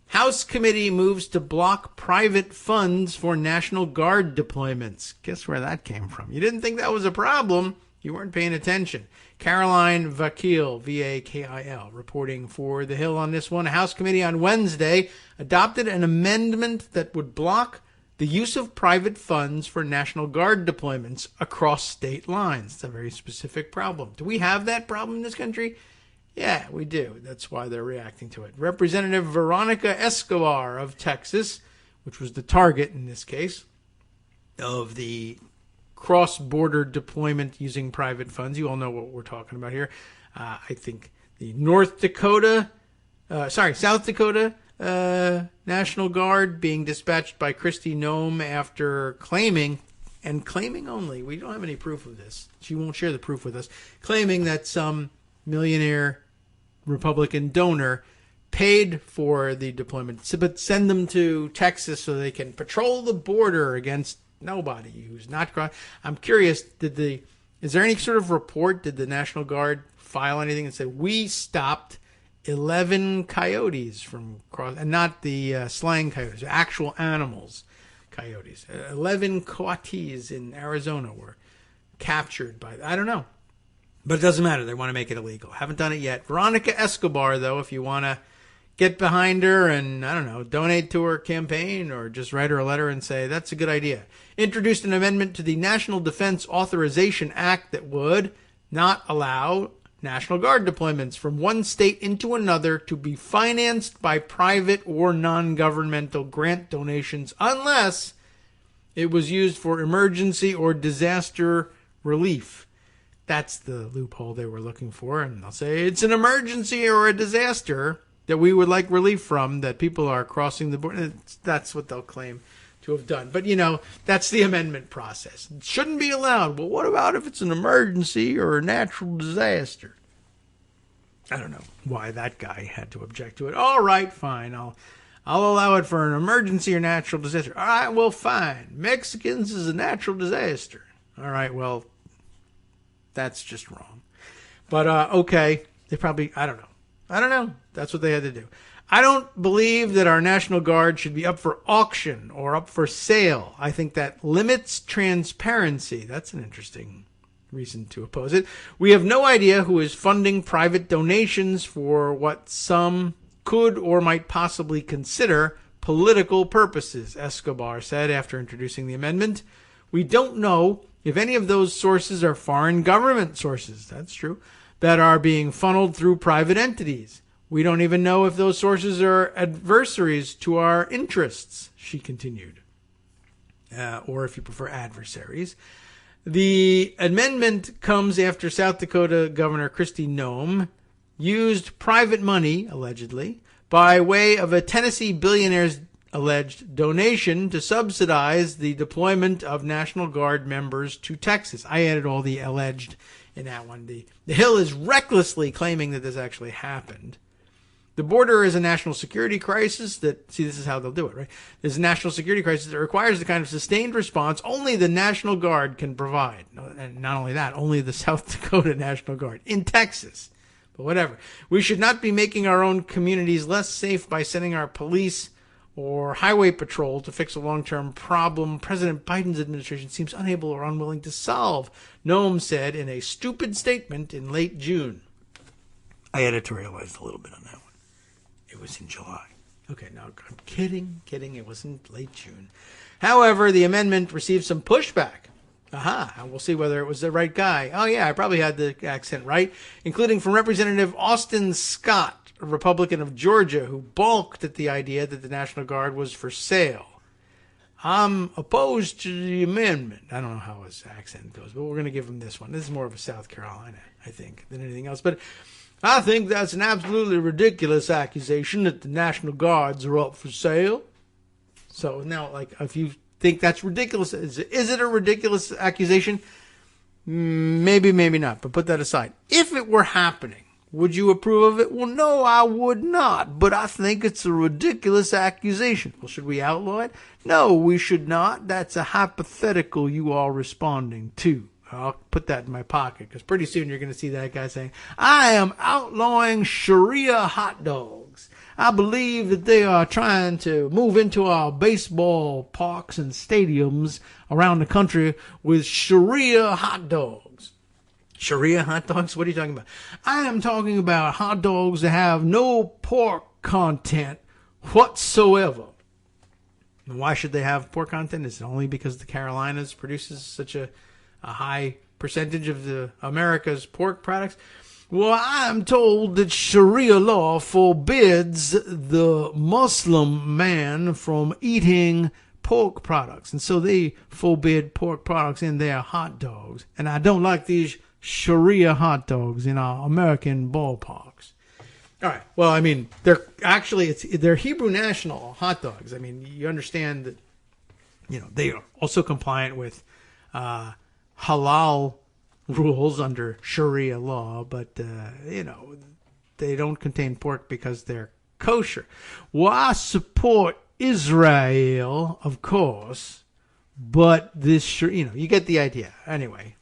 House committee moves to block private funds for National Guard deployments. Guess where that came from? You didn't think that was a problem. You weren't paying attention. Caroline Vakil, V-A-K-I-L, reporting for The Hill on this one. A House committee on Wednesday adopted an amendment that would block the use of private funds for National Guard deployments across state lines. It's a very specific problem. Do we have that problem in this country? Yeah, we do. That's why they're reacting to it. Representative Veronica Escobar of Texas, which was the target in this case of the cross-border deployment using private funds. You all know what we're talking about here. I think the South Dakota National Guard being dispatched by Kristi Noem after claiming only, we don't have any proof of this. She won't share the proof with us, claiming that some millionaire Republican donor paid for the deployment, but send them to Texas so they can patrol the border against nobody who's not. I'm curious, is there any sort of report? Did the National Guard file anything and say, we stopped 11 coyotes from cross, and not the slang coyotes, actual animals, coyotes. 11 coatis in Arizona were captured by, I don't know. But it doesn't matter. They want to make it illegal. Haven't done it yet. Veronica Escobar, though, if you want to get behind her and, I don't know, donate to her campaign or just write her a letter and say, that's a good idea. Introduced an amendment to the National Defense Authorization Act that would not allow National Guard deployments from one state into another to be financed by private or non-governmental grant donations unless it was used for emergency or disaster relief. That's the loophole they were looking for, and they'll say it's an emergency or a disaster that we would like relief from, that people are crossing the border. That's what they'll claim to have done. But, that's the amendment process. It shouldn't be allowed. Well, what about if it's an emergency or a natural disaster? I don't know why that guy had to object to it. All right, fine. I'll allow it for an emergency or natural disaster. All right, well, fine. Mexicans is a natural disaster. All right, well, that's just wrong. But, okay, they probably, I don't know. That's what they had to do. I don't believe that our National Guard should be up for auction or up for sale. I think that limits transparency. That's an interesting reason to oppose it. We have no idea who is funding private donations for what some could or might possibly consider political purposes, Escobar said after introducing the amendment. We don't know if any of those sources are foreign government sources, that's true, that are being funneled through private entities. We don't even know if those sources are adversaries to our interests, she continued, or if you prefer, adversaries. The amendment comes after South Dakota Governor Kristi Noem used private money, allegedly, by way of a Tennessee billionaire's alleged donation to subsidize the deployment of National Guard members to Texas. I added all the alleged in that one. The Hill is recklessly claiming that this actually happened. The border is a national security crisis this is how they'll do it, right? There's a national security crisis that requires the kind of sustained response only the National Guard can provide. And not only that, only the South Dakota National Guard in Texas. But whatever. We should not be making our own communities less safe by sending our police or highway patrol to fix a long-term problem President Biden's administration seems unable or unwilling to solve, Noem said in a stupid statement in late June. I editorialized a little bit on that one. It was in July. Okay, now I'm kidding. It was in late June. However, the amendment received some pushback. And we'll see whether it was the right guy. Oh, yeah, I probably had the accent right, including from Representative Austin Scott, a Republican of Georgia, who balked at the idea that the National Guard was for sale. I'm opposed to the amendment. I don't know how his accent goes, but we're going to give him this one. This is more of a South Carolina, I think, than anything else. But I think that's an absolutely ridiculous accusation that the National Guards are up for sale. So now, if you think that's ridiculous, is it a ridiculous accusation? Maybe, maybe not, but put that aside. If it were happening, would you approve of it? Well, no, I would not, but I think it's a ridiculous accusation. Well, should we outlaw it? No, we should not. That's a hypothetical you are responding to. I'll put that in my pocket because pretty soon you're going to see that guy saying, I am outlawing Sharia hot dogs. I believe that they are trying to move into our baseball parks and stadiums around the country with Sharia hot dogs. Sharia hot dogs? What are you talking about? I am talking about hot dogs that have no pork content whatsoever. And why should they have pork content? Is it only because the Carolinas produces such a high percentage of the America's pork products? Well, I'm told that Sharia law forbids the Muslim man from eating pork products. And so they forbid pork products in their hot dogs. And I don't like these Sharia hot dogs in our American ballparks. All right. Well, I mean, they're Hebrew national hot dogs. I mean, you understand that, they are also compliant with halal rules under Sharia law, but, they don't contain pork because they're kosher. Well, I support Israel, of course, but this, you get the idea. Anyway,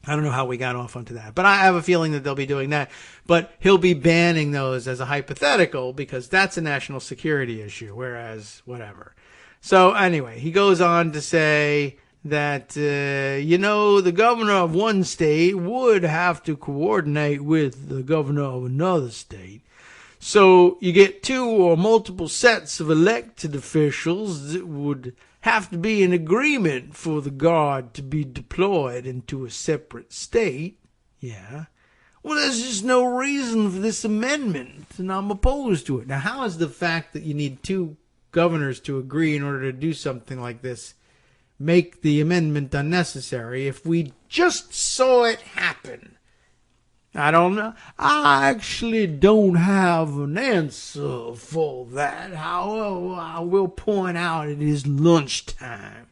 I don't know how we got off onto that, but I have a feeling that they'll be doing that. But he'll be banning those as a hypothetical because that's a national security issue, whereas whatever. So anyway, he goes on to say that, the governor of one state would have to coordinate with the governor of another state. So you get two or multiple sets of elected officials that would have to be in agreement for the guard to be deployed into a separate state. Yeah. Well, there's just no reason for this amendment, and I'm opposed to it. Now, how is the fact that you need two governors to agree in order to do something like this make the amendment unnecessary if we just saw it happen? I don't know. I actually don't have an answer for that. However, I will point out it is lunchtime.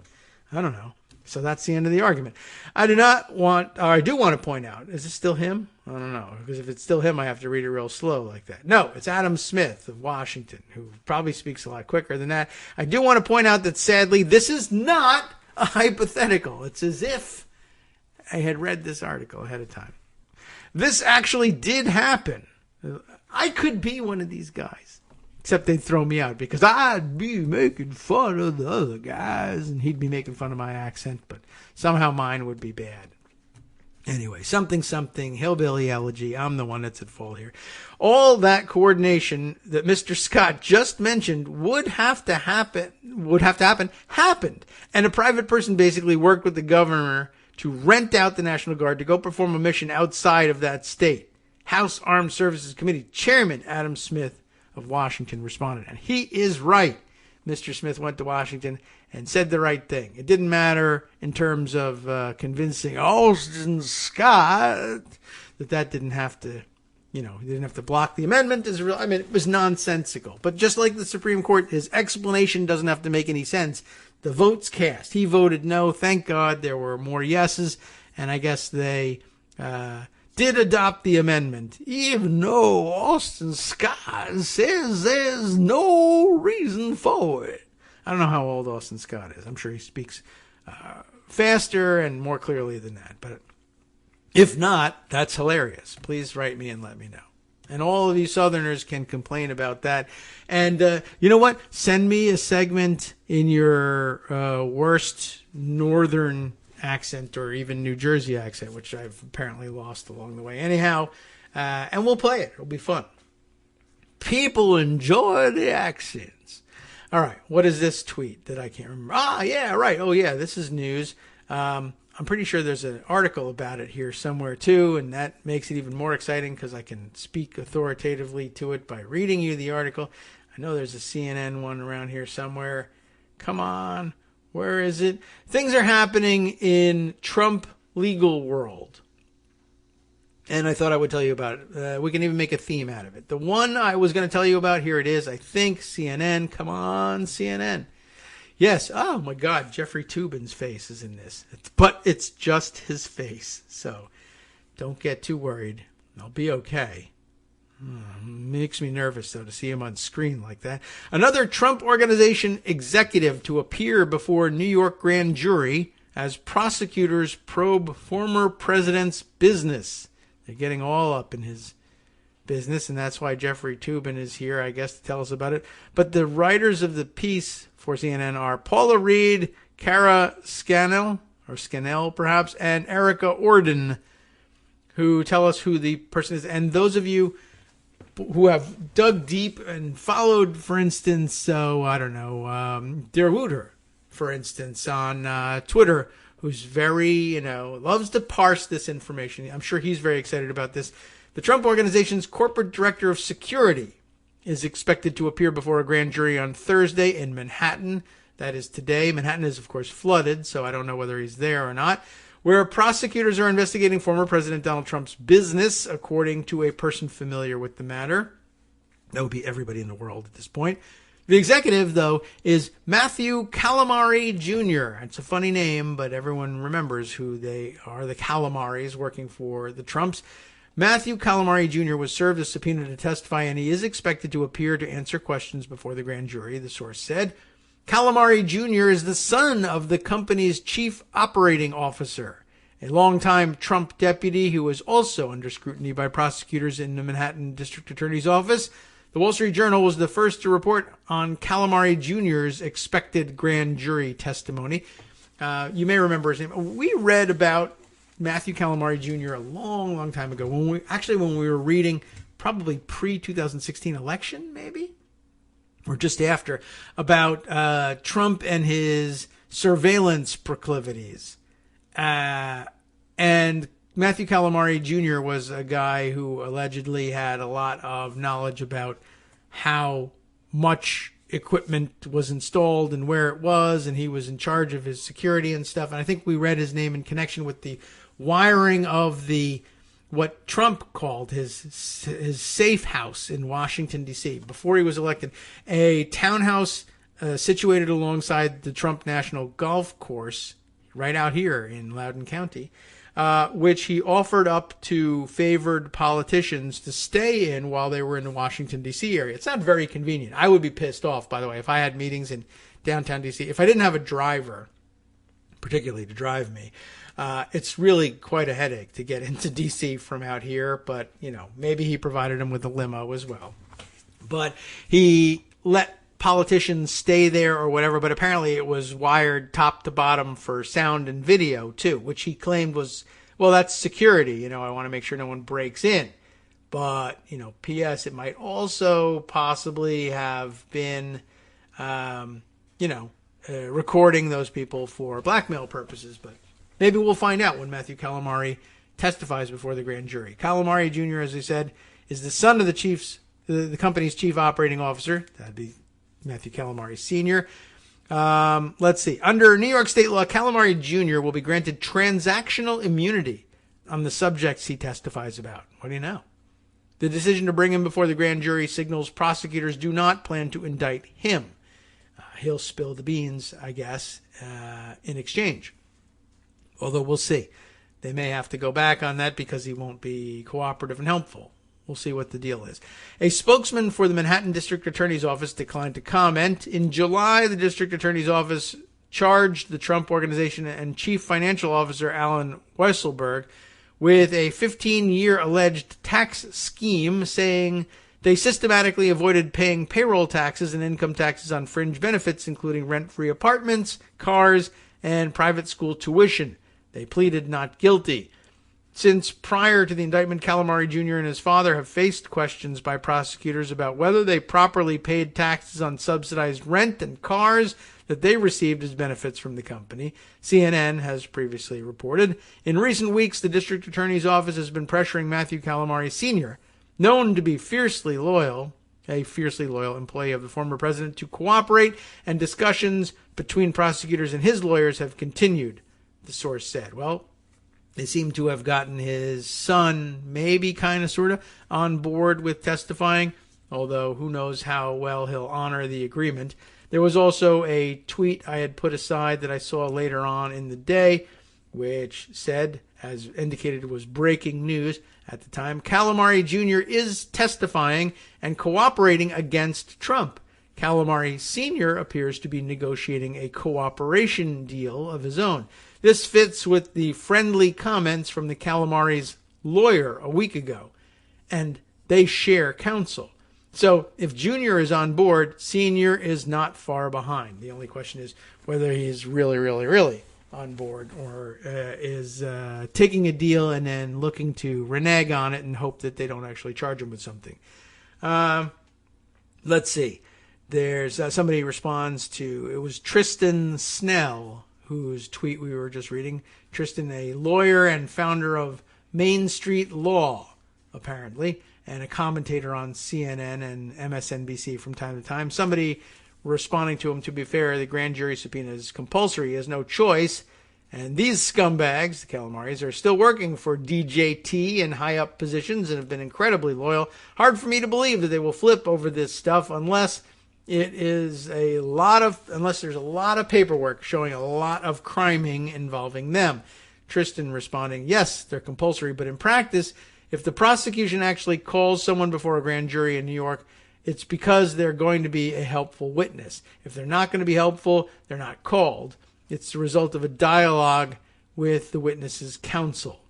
I don't know. So that's the end of the argument. I do want to point out, is this still him? I don't know. Because if it's still him, I have to read it real slow like that. No, it's Adam Smith of Washington, who probably speaks a lot quicker than that. I do want to point out that, sadly, this is not a hypothetical. It's as if I had read this article ahead of time. This actually did happen. I could be one of these guys. Except they'd throw me out because I'd be making fun of the other guys and he'd be making fun of my accent, but somehow mine would be bad. Anyway, something, hillbilly elegy. I'm the one that's at fault here. All that coordination that Mr. Scott just mentioned would have to happen, happened. And a private person basically worked with the governor to rent out the National Guard to go perform a mission outside of that state. House Armed Services Committee Chairman Adam Smith of Washington responded. And he is right. Mr. Smith went to Washington and said the right thing. It didn't matter in terms of convincing Austin Scott that didn't have to, he didn't have to block the amendment. It was nonsensical. But just like the Supreme Court, his explanation doesn't have to make any sense. The votes cast. He voted no. Thank God there were more yeses. And I guess they did adopt the amendment, even though Austin Scott says there's no reason for it. I don't know how old Austin Scott is. I'm sure he speaks faster and more clearly than that. But if not, that's hilarious. Please write me and let me know. And all of you Southerners can complain about that. And you know what? Send me a segment in your worst Northern accent or even New Jersey accent, which I've apparently lost along the way. Anyhow, and we'll play it. It'll be fun. People enjoy the accents. All right. What is this tweet that I can't remember? Ah, yeah, right. Oh, yeah. This is news. I'm pretty sure there's an article about it here somewhere too, and that makes it even more exciting because I can speak authoritatively to it by reading you the article. I know there's a CNN one around here somewhere. Come on. Where is it? Things are happening in Trump legal world. And I thought I would tell you about it. We can even make a theme out of it. The one I was going to tell you about, here it is. I think CNN. Come on, CNN. Yes. Oh, my God. Jeffrey Toobin's face is in this. But it's just his face. So don't get too worried. I'll be okay. Makes me nervous, though, to see him on screen like that. Another Trump Organization executive to appear before New York grand jury as prosecutors probe former president's business. They're getting all up in his business, and that's why Jeffrey Toobin is here, I guess, to tell us about it. But the writers of the piece for CNN are Paula Reed, Kara Scannell, or Scannell perhaps, and Erica Orden, who tell us who the person is. And those of you who have dug deep and followed, for instance, Dear Wooter, for instance, on Twitter, who's very, loves to parse this information. I'm sure he's very excited about this. The Trump Organization's corporate director of security is expected to appear before a grand jury on Thursday in Manhattan. That is today. Manhattan is, of course, flooded, so I don't know whether he's there or not, where prosecutors are investigating former President Donald Trump's business, according to a person familiar with the matter. That would be everybody in the world at this point. The executive, though, is Matthew Calamari Jr. It's a funny name, but everyone remembers who they are, the Calamaris working for the Trumps. Matthew Calamari Jr. was served a subpoena to testify, and he is expected to appear to answer questions before the grand jury, the source said. Calamari Jr. is the son of the company's chief operating officer, a longtime Trump deputy who was also under scrutiny by prosecutors in the Manhattan District Attorney's Office. The Wall Street Journal was the first to report on Calamari Jr.'s expected grand jury testimony. You may remember his name. We read about Matthew Calamari Jr. a long, long time ago. When we were reading probably pre-2016 election, maybe? Or just after, about Trump and his surveillance proclivities. And Matthew Calamari Jr. was a guy who allegedly had a lot of knowledge about how much equipment was installed and where it was, and he was in charge of his security and stuff. And I think we read his name in connection with the wiring of what Trump called his safe house in Washington, D.C. before he was elected, a townhouse situated alongside the Trump National Golf Course right out here in Loudoun County, which he offered up to favored politicians to stay in while they were in the Washington, D.C. area. It's not very convenient. I would be pissed off, by the way, if I had meetings in downtown D.C. If I didn't have a driver, particularly to drive me, it's really quite a headache to get into D.C. from out here, but, maybe he provided him with a limo as well. But he let politicians stay there or whatever, but apparently it was wired top to bottom for sound and video, too, which he claimed was, well, that's security. I want to make sure no one breaks in. But, P.S., it might also possibly have been, recording those people for blackmail purposes, but maybe we'll find out when Matthew Calamari testifies before the grand jury. Calamari Jr., as I said, is the son of the company's chief operating officer. That'd be Matthew Calamari Sr. Let's see. Under New York state law, Calamari Jr. will be granted transactional immunity on the subjects he testifies about. What do you know? The decision to bring him before the grand jury signals prosecutors do not plan to indict him. He'll spill the beans, I guess, in exchange. Although we'll see. They may have to go back on that because he won't be cooperative and helpful. We'll see what the deal is. A spokesman for the Manhattan District Attorney's Office declined to comment. In July, the District Attorney's Office charged the Trump Organization and Chief Financial Officer Alan Weisselberg with a 15-year alleged tax scheme, saying they systematically avoided paying payroll taxes and income taxes on fringe benefits, including rent-free apartments, cars, and private school tuition. They pleaded not guilty. Since prior to the indictment, Calamari Jr. and his father have faced questions by prosecutors about whether they properly paid taxes on subsidized rent and cars that they received as benefits from the company. CNN has previously reported. In recent weeks, the district attorney's office has been pressuring Matthew Calamari Sr., known to be a fiercely loyal employee of the former president, to cooperate, and discussions between prosecutors and his lawyers have continued, the source said. Well, they seem to have gotten his son, maybe kind of sort of, on board with testifying, although who knows how well he'll honor the agreement. There was also a tweet I had put aside that I saw later on in the day, which said, as indicated, it was breaking news at the time, Calamari Jr. is testifying and cooperating against Trump. Calamari Sr. appears to be negotiating a cooperation deal of his own. This fits with the friendly comments from the Calamari's lawyer a week ago, and they share counsel. So if Jr. is on board, Sr. is not far behind. The only question is whether he's really on board or is taking a deal and then looking to renege on it and hope that they don't actually charge him with something. Let's see. There's somebody responds to, it was Tristan Snell, whose tweet we were just reading. Tristan, a lawyer and founder of Main Street Law, apparently, and a commentator on CNN and MSNBC from time to time. Somebody responding to him, to be fair, the grand jury subpoena is compulsory. He has no choice. And these scumbags, the Calamaris, are still working for DJT in high-up positions and have been incredibly loyal. Hard for me to believe that they will flip over this stuff unless there's a lot of paperwork showing a lot of criming involving them. Tristan responding, yes, they're compulsory, but in practice, if the prosecution actually calls someone before a grand jury in New York, it's because they're going to be a helpful witness. If they're not going to be helpful, they're not called. It's the result of a dialogue with the witness's counsel.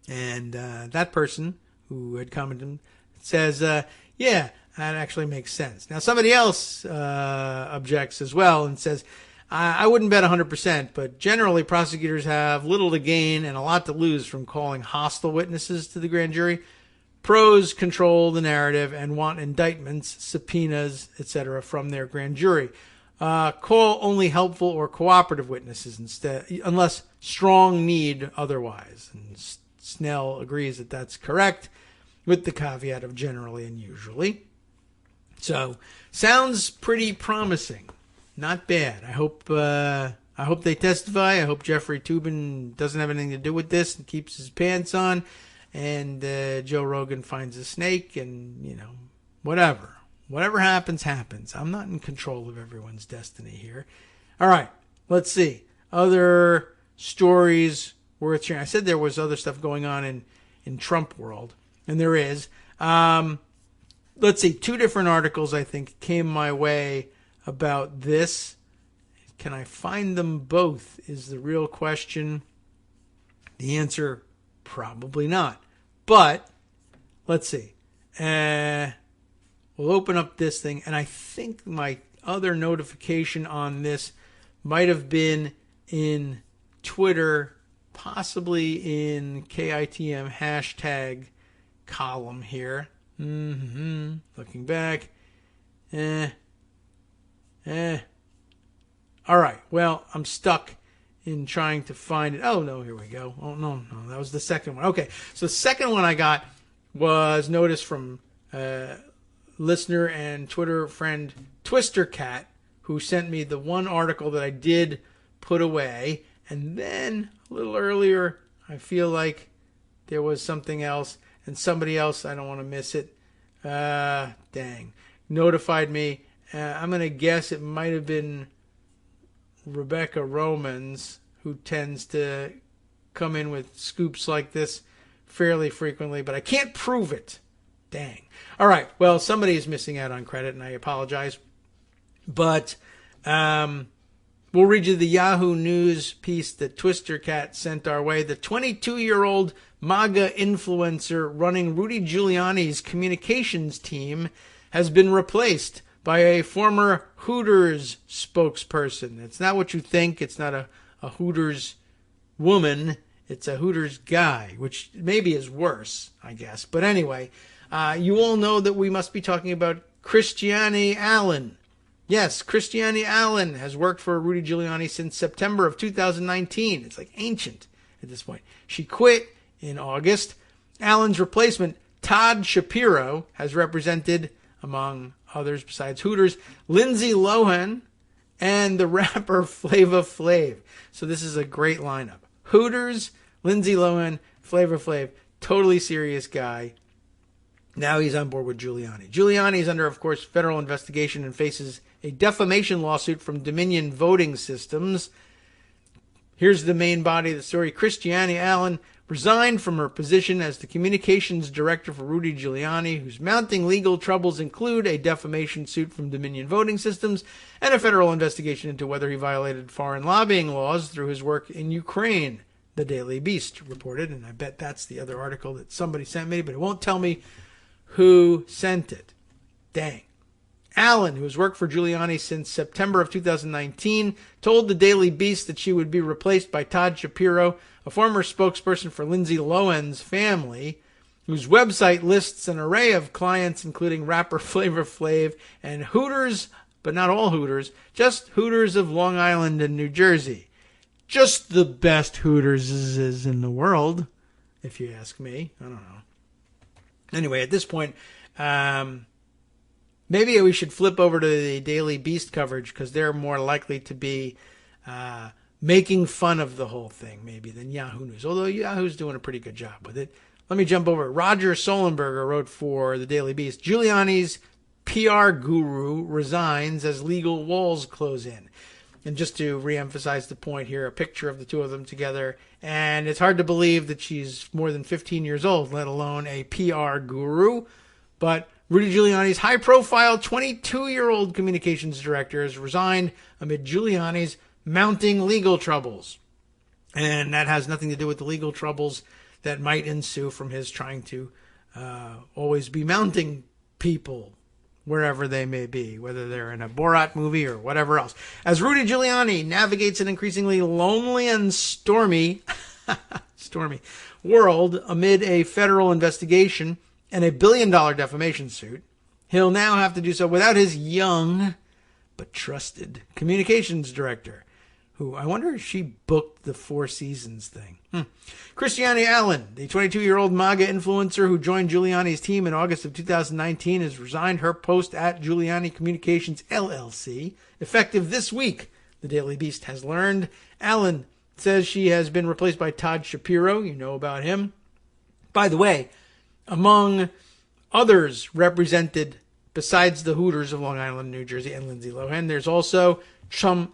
And that person who had commented says, yeah, that actually makes sense. Now, somebody else objects as well and says, I wouldn't bet 100%, but generally prosecutors have little to gain and a lot to lose from calling hostile witnesses to the grand jury. Pros control the narrative and want indictments, subpoenas, etc. from their grand jury. Call only helpful or cooperative witnesses instead, unless strong need otherwise. And Snell agrees that that's correct, with the caveat of generally and usually. So, sounds pretty promising. Not bad. I hope they testify. I hope Jeffrey Toobin doesn't have anything to do with this and keeps his pants on. And Joe Rogan finds a snake and, whatever. Whatever happens, happens. I'm not in control of everyone's destiny here. All right, let's see. Other stories worth sharing. I said there was other stuff going on in Trump world, and there is. Let's see. 2 different articles, I think, came my way about this. Can I find them both is the real question. The answer, probably not. But, let's see. We'll open up this thing, and I think my other notification on this might have been in Twitter, possibly in KITM hashtag column here. Looking back. All right, well, I'm stuck in trying to find it. Oh, no, here we go. Oh, no, that was the second one. Okay, so the second one I got was notice from listener and Twitter friend Twister Cat, who sent me the one article that I did put away. And then a little earlier, I feel like there was something else, and somebody else, I don't want to miss it, notified me. I'm going to guess it might have been Rebecca Romans, who tends to come in with scoops like this fairly frequently, but I can't prove it. Dang. All right. Well, somebody is missing out on credit, and I apologize. But we'll read you the Yahoo News piece that Twister Cat sent our way. The 22-year-old MAGA influencer running Rudy Giuliani's communications team has been replaced by a former Hooters spokesperson. It's not what you think. It's not a Hooters woman. It's a Hooters guy, which maybe is worse, I guess. But anyway, you all know that we must be talking about Christiane Allen. Yes, Christiane Allen has worked for Rudy Giuliani since September of 2019. It's like ancient at this point. She quit in August. Allen's replacement, Todd Shapiro, has represented, among others besides Hooters, Lindsay Lohan and the rapper Flava Flav. So this is a great lineup. Hooters, Lindsay Lohan, Flava Flav, totally serious guy. Now he's on board with Giuliani. Giuliani is under, of course, federal investigation and faces a defamation lawsuit from Dominion Voting Systems. Here's the main body of the story. Christiane Allen resigned from her position as the communications director for Rudy Giuliani, whose mounting legal troubles include a defamation suit from Dominion Voting Systems and a federal investigation into whether he violated foreign lobbying laws through his work in Ukraine, the Daily Beast reported. And I bet that's the other article that somebody sent me, but it won't tell me who sent it. Dang. Allen, who has worked for Giuliani since September of 2019, told the Daily Beast that she would be replaced by Todd Shapiro, a former spokesperson for Lindsay Lohan's family, whose website lists an array of clients including rapper Flava Flav and Hooters, but not all Hooters, just Hooters of Long Island and New Jersey. Just the best Hooters in the world, if you ask me. I don't know. Anyway, at this point, maybe we should flip over to the Daily Beast coverage because they're more likely to be making fun of the whole thing, maybe, than Yahoo News. Although Yahoo's doing a pretty good job with it. Let me jump over. Roger Solenberger wrote for the Daily Beast, Giuliani's PR guru resigns as legal walls close in. And just to reemphasize the point here, a picture of the two of them together. And it's hard to believe that she's more than 15 years old, let alone a PR guru. But Rudy Giuliani's high-profile 22-year-old communications director has resigned amid Giuliani's mounting legal troubles. And that has nothing to do with the legal troubles that might ensue from his trying to always be mounting people wherever they may be, whether they're in a Borat movie or whatever else. As Rudy Giuliani navigates an increasingly lonely and stormy world amid a federal investigation and a $1 billion defamation suit, he'll now have to do so without his young but trusted communications director, who I wonder if she booked the Four Seasons thing. Christiane Allen, the 22-year-old MAGA influencer who joined Giuliani's team in August of 2019, has resigned her post at Giuliani Communications LLC, effective this week, the Daily Beast has learned. Allen says she has been replaced by Todd Shapiro. You know about him. By the way, among others represented besides the Hooters of Long Island, New Jersey, and Lindsay Lohan, there's also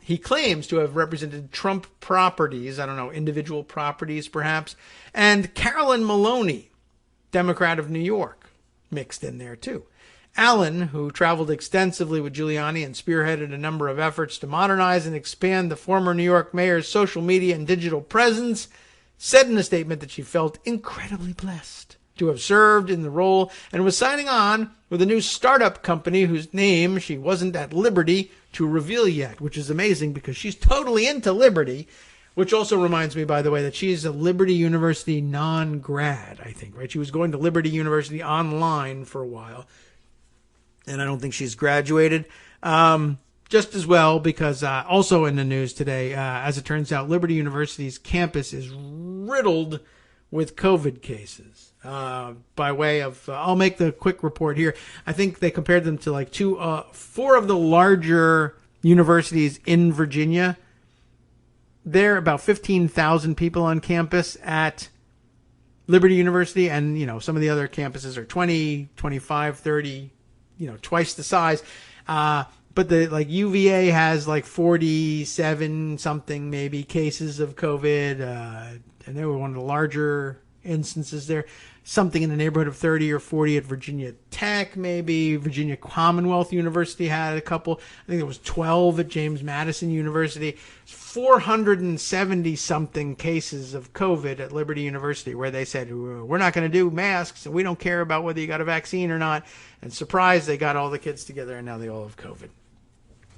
he claims to have represented Trump properties, I don't know, individual properties perhaps, and Carolyn Maloney, Democrat of New York, mixed in there too. Allen, who traveled extensively with Giuliani and spearheaded a number of efforts to modernize and expand the former New York mayor's social media and digital presence, said in a statement that she felt incredibly blessed to have served in the role and was signing on with a new startup company whose name she wasn't at liberty to reveal yet, which is amazing because she's totally into liberty, which also reminds me, by the way, that she's a Liberty University non-grad, I think, right? She was going to Liberty University online for a while, and I don't think she's graduated. Just as well, because also in the news today, as it turns out, Liberty University's campus is riddled with COVID cases. By way of, I'll make the quick report here. I think they compared them to like four of the larger universities in Virginia. There are about 15,000 people on campus at Liberty University, and some of the other campuses are 20, 25, 30, twice the size. But the UVA has like 47 something maybe cases of COVID, and they were one of the larger instances there. Something in the neighborhood of 30 or 40 at Virginia Tech, maybe. Virginia Commonwealth University had a couple. I think there was 12 at James Madison University. 470-something cases of COVID at Liberty University, where they said, we're not going to do masks, and we don't care about whether you got a vaccine or not. And surprise, they got all the kids together, and now they all have COVID.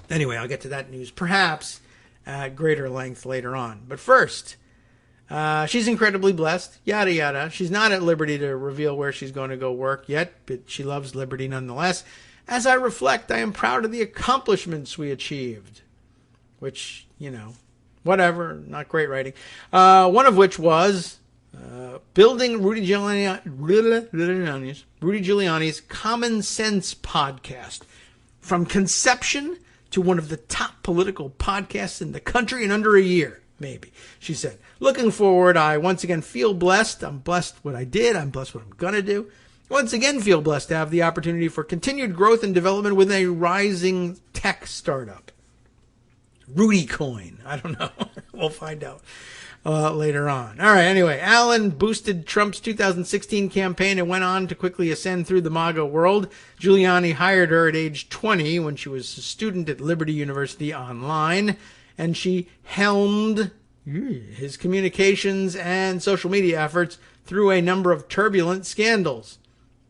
Anyway, I'll get to that news perhaps at greater length later on. But first, she's incredibly blessed, yada, yada. She's not at liberty to reveal where she's going to go work yet, but she loves liberty nonetheless. As I reflect, I am proud of the accomplishments we achieved, which, whatever, not great writing. One of which was building Rudy Giuliani's Common Sense podcast. From conception to one of the top political podcasts in the country in under a year. Maybe, she said. Looking forward, I once again feel blessed. I'm blessed what I did. I'm blessed what I'm going to do. Once again feel blessed to have the opportunity for continued growth and development with a rising tech startup. Rudy Coin. I don't know. We'll find out later on. All right, anyway, Allen boosted Trump's 2016 campaign and went on to quickly ascend through the MAGA world. Giuliani hired her at age 20 when she was a student at Liberty University online, and she helmed his communications and social media efforts through a number of turbulent scandals,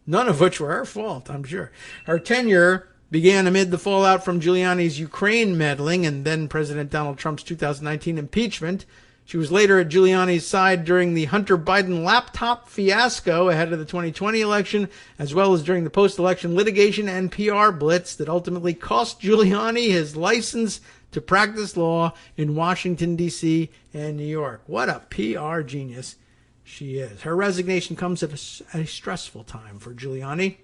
none of which were her fault, I'm sure. Her tenure began amid the fallout from Giuliani's Ukraine meddling and then President Donald Trump's 2019 impeachment. She was later at Giuliani's side during the Hunter Biden laptop fiasco ahead of the 2020 election, as well as during the post-election litigation and PR blitz that ultimately cost Giuliani his license to practice law in Washington, D.C. and New York. What a PR genius She is. Her resignation comes at a stressful time for Giuliani,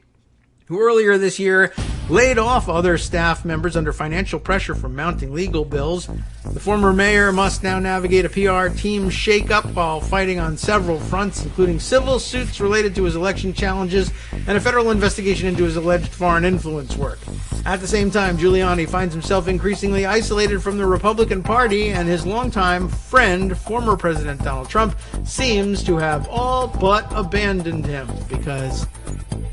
who earlier this year laid off other staff members under financial pressure from mounting legal bills. The former mayor must now navigate a PR team shakeup while fighting on several fronts, including civil suits related to his election challenges and a federal investigation into his alleged foreign influence work. At the same time, Giuliani finds himself increasingly isolated from the Republican Party, and his longtime friend, former President Donald Trump, seems to have all but abandoned him because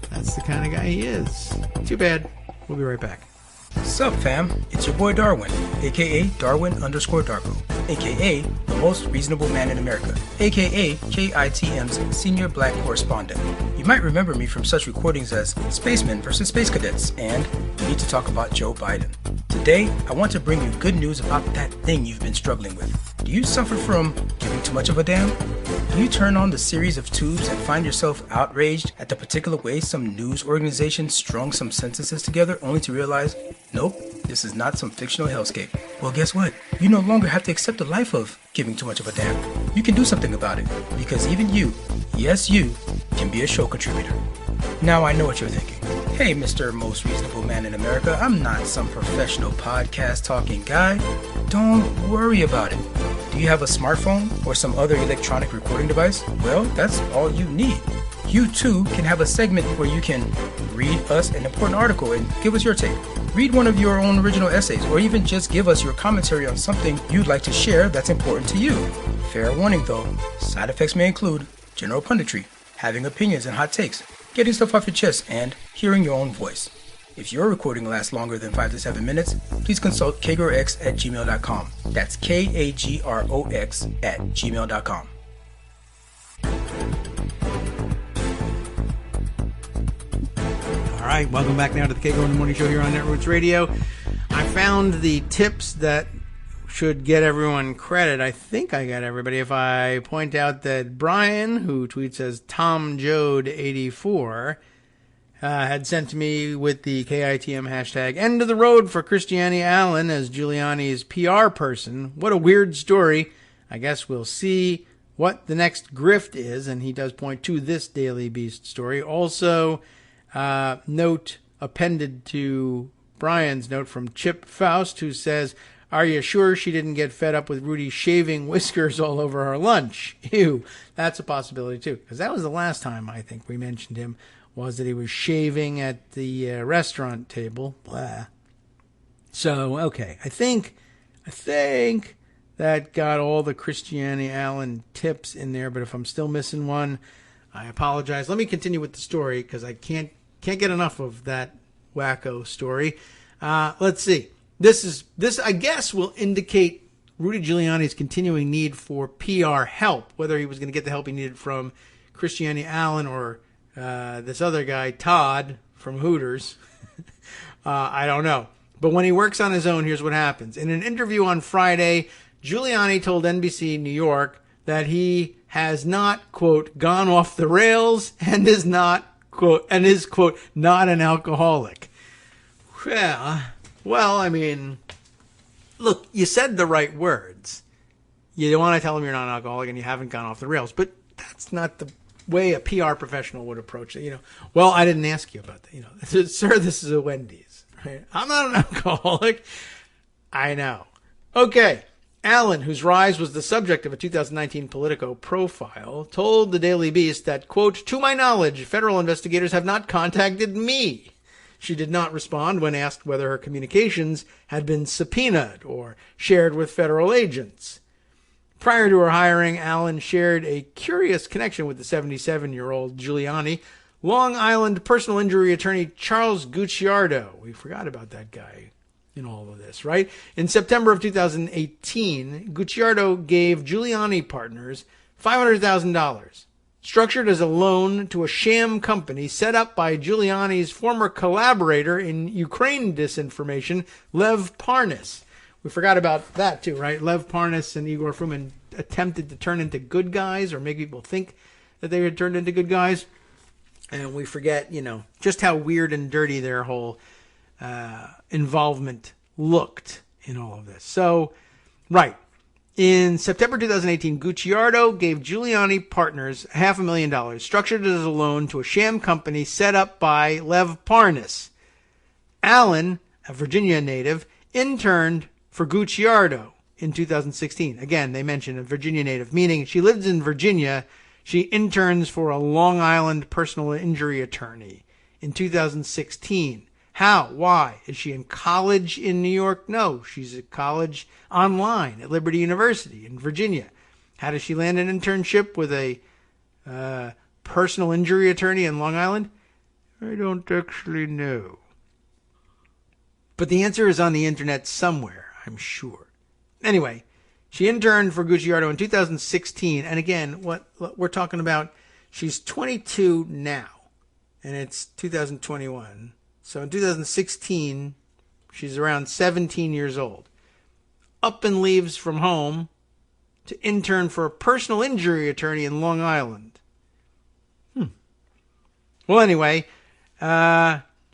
that's the kind of guy he is. Too bad. We'll be right back. Sup, fam? It's your boy Darwin, aka Darwin_Darko, aka the most reasonable man in America, aka KITM's senior black correspondent. You might remember me from such recordings as Spacemen vs. Space Cadets and We Need to Talk About Joe Biden. Today, I want to bring you good news about that thing you've been struggling with. Do you suffer from giving too much of a damn? Do you turn on the series of tubes and find yourself outraged at the particular way some news organization strung some sentences together only to realize, nope, this is not some fictional hellscape? Well, guess what? You no longer have to accept the life of giving too much of a damn. You can do something about it, because even you, yes you, can be a show contributor. Now I know what you're thinking. Hey, Mr. Most Reasonable Man in America, I'm not some professional podcast talking guy. Don't worry about it. Do you have a smartphone or some other electronic recording device? Well, that's all you need. You too can have a segment where you can read us an important article and give us your take. Read one of your own original essays, or even just give us your commentary on something you'd like to share that's important to you. Fair warning though, side effects may include general punditry, having opinions and hot takes, getting stuff off your chest, and hearing your own voice. If your recording lasts longer than 5 to 7 minutes, please consult kagrox@gmail.com. That's KAGROX@gmail.com. All right, welcome back now to the Kagro in the Morning Show here on Netroots Radio. I found the tips that should get everyone credit. I think I got everybody. If I point out that Brian, who tweets as TomJode84, had sent to me with the KITM hashtag end of the road for Christiane Allen as Giuliani's PR person. What a weird story. I guess we'll see what the next grift is. And he does point to this Daily Beast story. Also, note appended to Brian's note from Chip Faust, who says, are you sure she didn't get fed up with Rudy shaving whiskers all over her lunch? Ew, that's a possibility too. Because that was the last time I think we mentioned him, was that he was shaving at the restaurant table. Blah. So, okay, I think that got all the Christiane Allen tips in there, but if I'm still missing one, I apologize. Let me continue with the story because I can't get enough of that wacko story. Let's see. This I guess will indicate Rudy Giuliani's continuing need for PR help, whether he was going to get the help he needed from Christiane Allen or this other guy, Todd, from Hooters. I don't know. But when he works on his own, here's what happens. In an interview on Friday, Giuliani told NBC New York that he has not, quote, gone off the rails and is not, quote, not an alcoholic. Well, I mean, look, you said the right words. You don't want to tell him you're not an alcoholic and you haven't gone off the rails, but that's not the way a PR professional would approach it. Well, I didn't ask you about that. Sir, this is a Wendy's. Right? I'm not an alcoholic. I know. Okay. Allen, whose rise was the subject of a 2019 Politico profile, told the Daily Beast that, quote, to my knowledge, federal investigators have not contacted me. She did not respond when asked whether her communications had been subpoenaed or shared with federal agents. Prior to her hiring, Allen shared a curious connection with the 77-year-old Giuliani, Long Island personal injury attorney Charles Gucciardo. We forgot about that guy in all of this, right? In September of 2018, Gucciardo gave Giuliani partners $500,000. Structured as a loan to a sham company set up by Giuliani's former collaborator in Ukraine disinformation, Lev Parnas. We forgot about that too, right? Lev Parnas and Igor Fruman attempted to turn into good guys or make people think that they had turned into good guys. And we forget, just how weird and dirty their whole involvement looked in all of this. So, right. In September 2018, Gucciardo gave Giuliani partners $500,000, structured as a loan to a sham company set up by Lev Parnas. Allen, a Virginia native, interned for Gucciardo in 2016. Again, they mention a Virginia native, meaning she lives in Virginia. She interns for a Long Island personal injury attorney in 2016. How? Why? Is she in college in New York? No, she's at college online at Liberty University in Virginia. How does she land an internship with a personal injury attorney in Long Island? I don't actually know. But the answer is on the internet somewhere, I'm sure. Anyway, she interned for Gucciardo in 2016. And again, what we're talking about, she's 22 now, and it's 2021. So in 2016, she's around 17 years old. Up and leaves from home to intern for a personal injury attorney in Long Island. Well, anyway,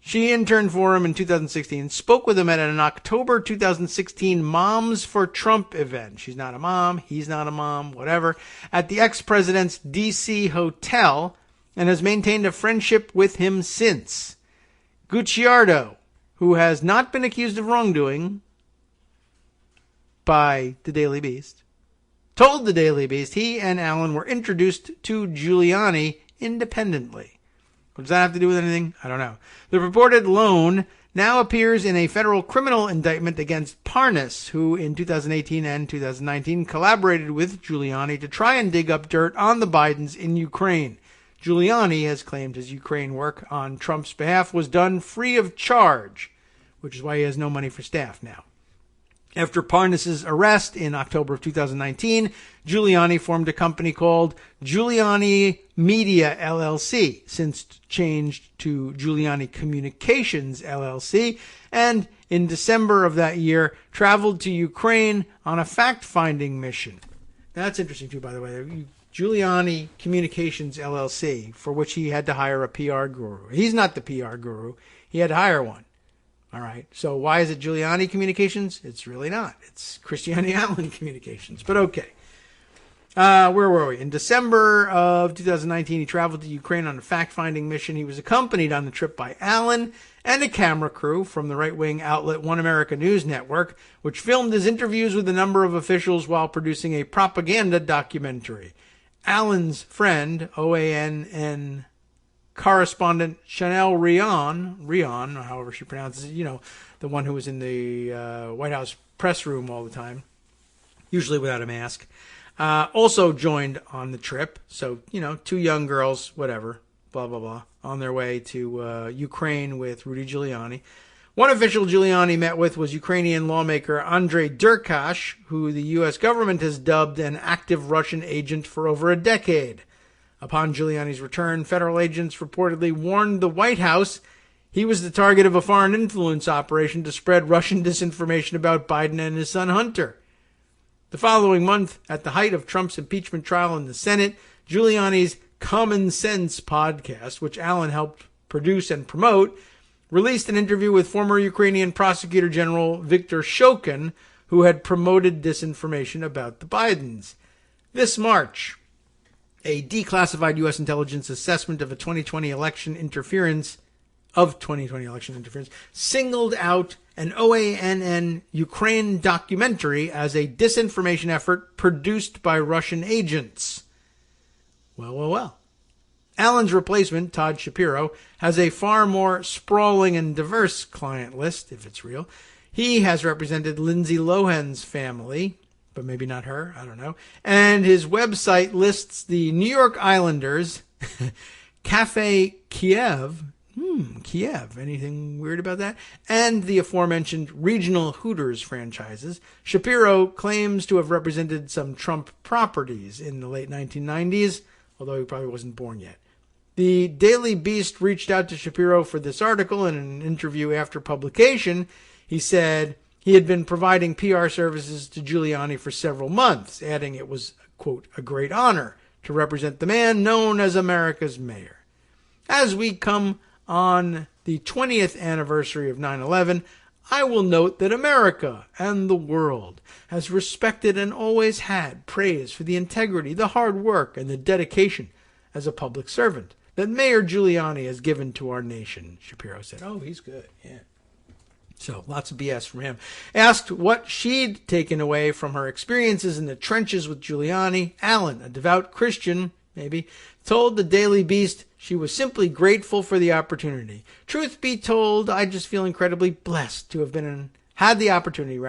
she interned for him in 2016, spoke with him at an October 2016 Moms for Trump event. She's not a mom, he's not a mom, whatever, at the ex-president's D.C. hotel, and has maintained a friendship with him since. Gucciardo, who has not been accused of wrongdoing by the Daily Beast, told the Daily Beast he and Allen were introduced to Giuliani independently. What does that have to do with anything? I don't know. The purported loan now appears in a federal criminal indictment against Parnas, who in 2018 and 2019 collaborated with Giuliani to try and dig up dirt on the Bidens in Ukraine. Giuliani has claimed his Ukraine work on Trump's behalf was done free of charge, which is why he has no money for staff now. After Parnas' arrest in October of 2019, Giuliani formed a company called Giuliani Media LLC, since changed to Giuliani Communications LLC, and in December of that year traveled to Ukraine on a fact-finding mission. That's interesting too, by the way. Giuliani Communications LLC, for which he had to hire a PR guru. He's not the PR guru. He had to hire one. All right. So why is it Giuliani Communications? It's really not. It's Christiane Allen Communications. But okay. Where were we? In December of 2019, he traveled to Ukraine on a fact-finding mission. He was accompanied on the trip by Allen and a camera crew from the right-wing outlet One America News Network, which filmed his interviews with a number of officials while producing a propaganda documentary. Allen's friend, OANN correspondent Chanel Rion, or however she pronounces it, the one who was in the White House press room all the time, usually without a mask, also joined on the trip. So, two young girls, whatever, blah, blah, blah, on their way to Ukraine with Rudy Giuliani. One official Giuliani met with was Ukrainian lawmaker Andrei Derkash, who the U.S. government has dubbed an active Russian agent for over a decade. Upon Giuliani's return, federal agents reportedly warned the White House he was the target of a foreign influence operation to spread Russian disinformation about Biden and his son Hunter. The following month, at the height of Trump's impeachment trial in the Senate, Giuliani's Common Sense podcast, which Allen helped produce and promote, released an interview with former Ukrainian Prosecutor General Viktor Shokin, who had promoted disinformation about the Bidens. This March, a declassified U.S. intelligence assessment of 2020 election interference singled out an OANN Ukraine documentary as a disinformation effort produced by Russian agents. Well. Allen's replacement, Todd Shapiro, has a far more sprawling and diverse client list, if it's real. He has represented Lindsay Lohan's family, but maybe not her, I don't know. And his website lists the New York Islanders, Cafe Kiev, Kiev, anything weird about that? And the aforementioned regional Hooters franchises. Shapiro claims to have represented some Trump properties in the late 1990s, although he probably wasn't born yet. The Daily Beast reached out to Shapiro for this article. In an interview after publication, he said he had been providing PR services to Giuliani for several months, adding it was, quote, a great honor to represent the man known as America's mayor. As we come on the 20th anniversary of 9/11, I will note that America and the world has respected and always had praise for the integrity, the hard work, and the dedication as a public servant that Mayor Giuliani has given to our nation, Shapiro said. Oh, he's good, yeah. So, lots of BS from him. Asked what she'd taken away from her experiences in the trenches with Giuliani, Allen, a devout Christian, maybe, told the Daily Beast she was simply grateful for the opportunity. Truth be told, I just feel incredibly blessed to have had the opportunity,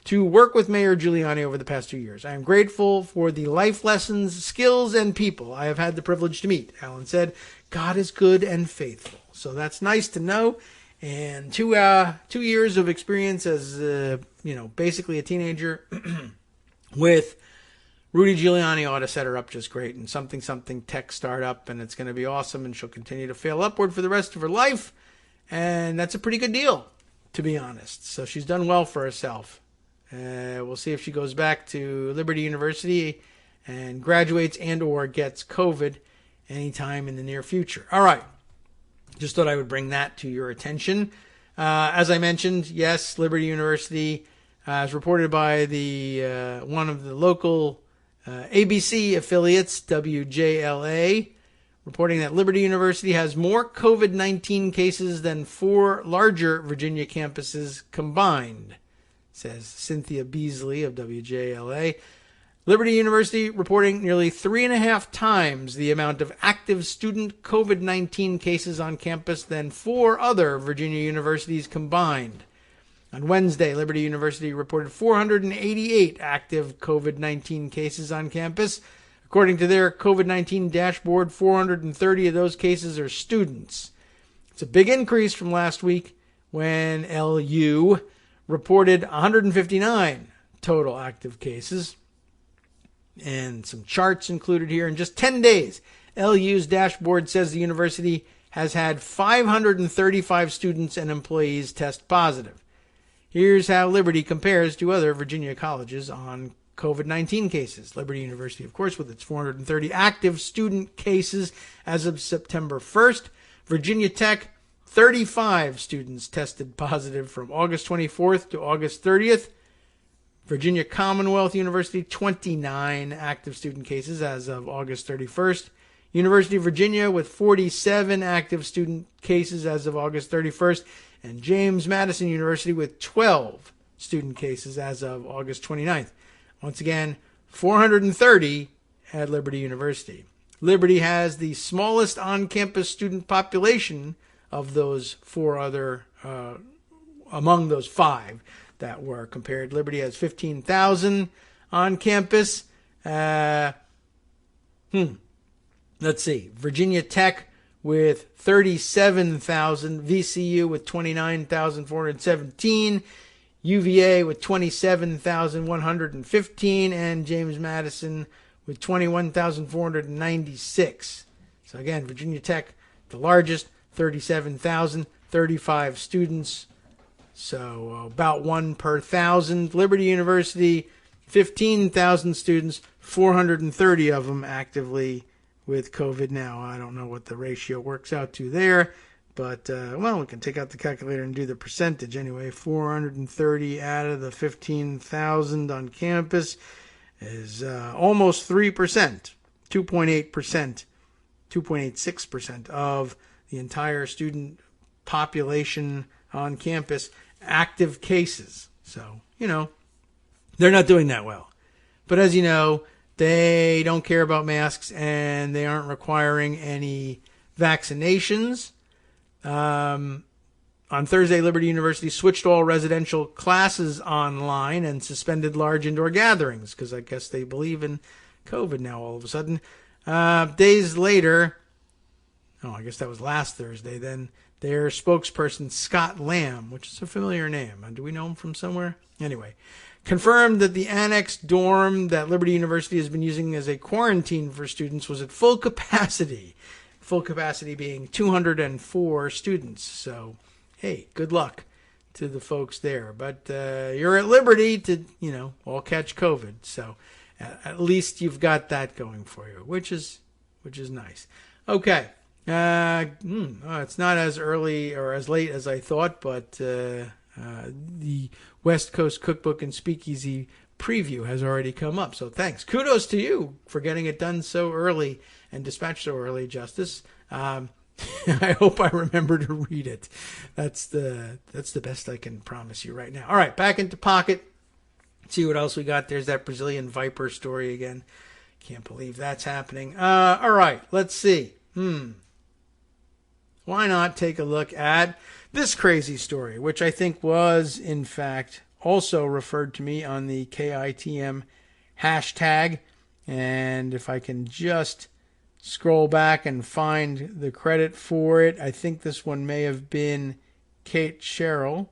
to work with Mayor Giuliani over the past 2 years. I am grateful for the life lessons, skills, and people I have had the privilege to meet. Allen said, God is good and faithful. So that's nice to know. And 2 years of experience as, basically a teenager with Rudy Giuliani ought to set her up just great. And something tech startup, and it's going to be awesome. And she'll continue to fail upward for the rest of her life. And that's a pretty good deal, to be honest. So she's done well for herself. We'll see if she goes back to Liberty University and graduates and or gets COVID anytime in the near future. All right. Just thought I would bring that to your attention. As I mentioned, yes, Liberty University, as reported by the one of the local ABC affiliates, WJLA, reporting that Liberty University has more COVID-19 cases than 4 larger Virginia campuses combined, says Cynthia Beasley of WJLA. Liberty University reporting nearly 3.5 times the amount of active student COVID-19 cases on campus than 4 other Virginia universities combined. On Wednesday, Liberty University reported 488 active COVID-19 cases on campus. According to their COVID-19 dashboard, 430 of those cases are students. It's a big increase from last week when LU reported 159 total active cases. And some charts included here. In just 10 days, LU's dashboard says the university has had 535 students and employees test positive. Here's how Liberty compares to other Virginia colleges on COVID-19 cases. Liberty University, of course, with its 430 active student cases as of September 1st. Virginia Tech, 35 students tested positive from August 24th to August 30th. Virginia Commonwealth University, 29 active student cases as of August 31st. University of Virginia with 47 active student cases as of August 31st. And James Madison University with 12 student cases as of August 29th. Once again, 430 at Liberty University. Liberty has the smallest on-campus student population of those 4 other, among those 5 that were compared. Liberty has 15,000 on campus. Let's see. Virginia Tech with 37,000. VCU with 29,417. UVA with 27,115. And James Madison with 21,496. So again, Virginia Tech, the largest, 37,000, 35 students. So about 1 per 1,000. Liberty University, 15,000 students, 430 of them actively with COVID now. I don't know what the ratio works out to there, but, we can take out the calculator and do the percentage anyway. 430 out of the 15,000 on campus is almost 3%, 2.8%, 2.86% of the entire student population on campus. Active cases. So, they're not doing that well. But as you know, they don't care about masks and they aren't requiring any vaccinations. On Thursday, Liberty University switched all residential classes online and suspended large indoor gatherings because I guess they believe in COVID now all of a sudden. Days later, I guess that was last Thursday then, their spokesperson, Scott Lamb, which is a familiar name. Do we know him from somewhere? Anyway, confirmed that the annex dorm that Liberty University has been using as a quarantine for students was at full capacity. Full capacity being 204 students. So, hey, good luck to the folks there. But you're at liberty to, all catch COVID. So at least you've got that going for you, which is nice. Okay. It's not as early or as late as I thought, but The West Coast Cookbook and Speakeasy preview has already come up. So thanks. Kudos to you for getting it done so early and dispatched so early, Justice. I hope I remember to read it. That's the best I can promise you right now. All right, back into pocket. See what else we got. There's that Brazilian viper story again. Can't believe that's happening. All right, let's see. Why not take a look at this crazy story, which I think was, in fact, also referred to me on the KITM hashtag. And if I can just scroll back and find the credit for it, I think this one may have been Kate Sherrill.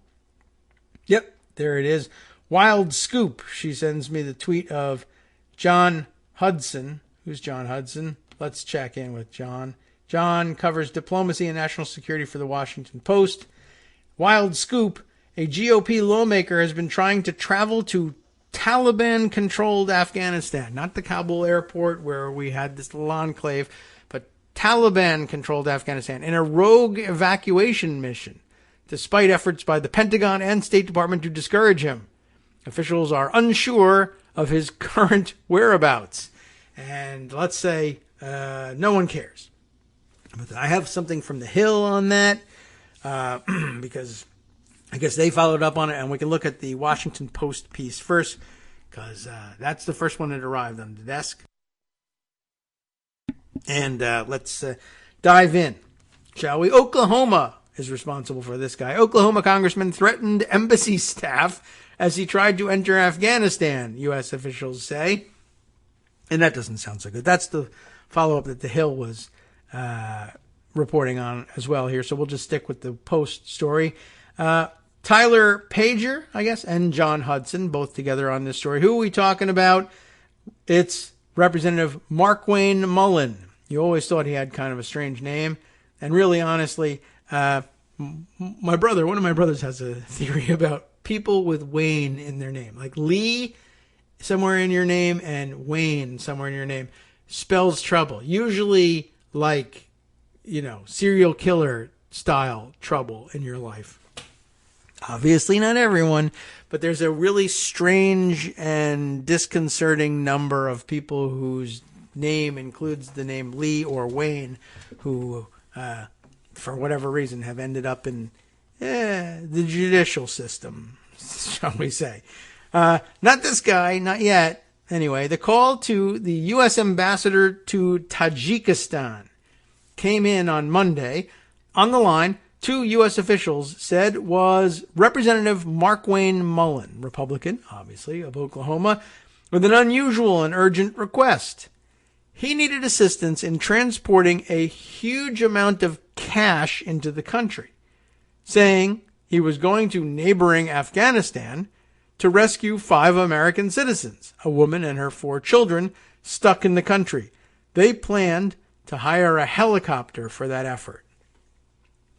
Yep, there it is. Wild scoop. She sends me the tweet of John Hudson. Who's John Hudson? Let's check in with John. John covers diplomacy and national security for the Washington Post. Wild scoop. A GOP lawmaker has been trying to travel to Taliban-controlled Afghanistan. Not the Kabul airport where we had this little enclave, but Taliban-controlled Afghanistan in a rogue evacuation mission, despite efforts by the Pentagon and State Department to discourage him. Officials are unsure of his current whereabouts. And let's say no one cares. But I have something from The Hill on that because I guess they followed up on it, and we can look at the Washington Post piece first because that's the first one that arrived on the desk. And let's dive in, shall we? Oklahoma is responsible for this guy. Oklahoma congressman threatened embassy staff as he tried to enter Afghanistan, U.S. officials say. And that doesn't sound so good. That's the follow-up that The Hill was reporting on as well here. So we'll just stick with the Post story. Tyler Pager, I guess, and John Hudson, both together on this story. Who are we talking about? It's Representative Markwayne Mullin. You always thought he had kind of a strange name. And really, honestly, one of my brothers has a theory about people with Wayne in their name. Like Lee somewhere in your name and Wayne somewhere in your name spells trouble. Usually like, serial killer style trouble in your life. Obviously not everyone, but there's a really strange and disconcerting number of people whose name includes the name Lee or Wayne who, for whatever reason, have ended up in the judicial system, shall we say. Not this guy, not yet. Anyway, the call to the U.S. ambassador to Tajikistan came in on Monday. On the line, two U.S. officials said was Representative Markwayne Mullin, Republican, obviously, of Oklahoma, with an unusual and urgent request. He needed assistance in transporting a huge amount of cash into the country, saying he was going to neighboring Afghanistan to rescue 5 American citizens, a woman and her 4 children, stuck in the country. They planned to hire a helicopter for that effort.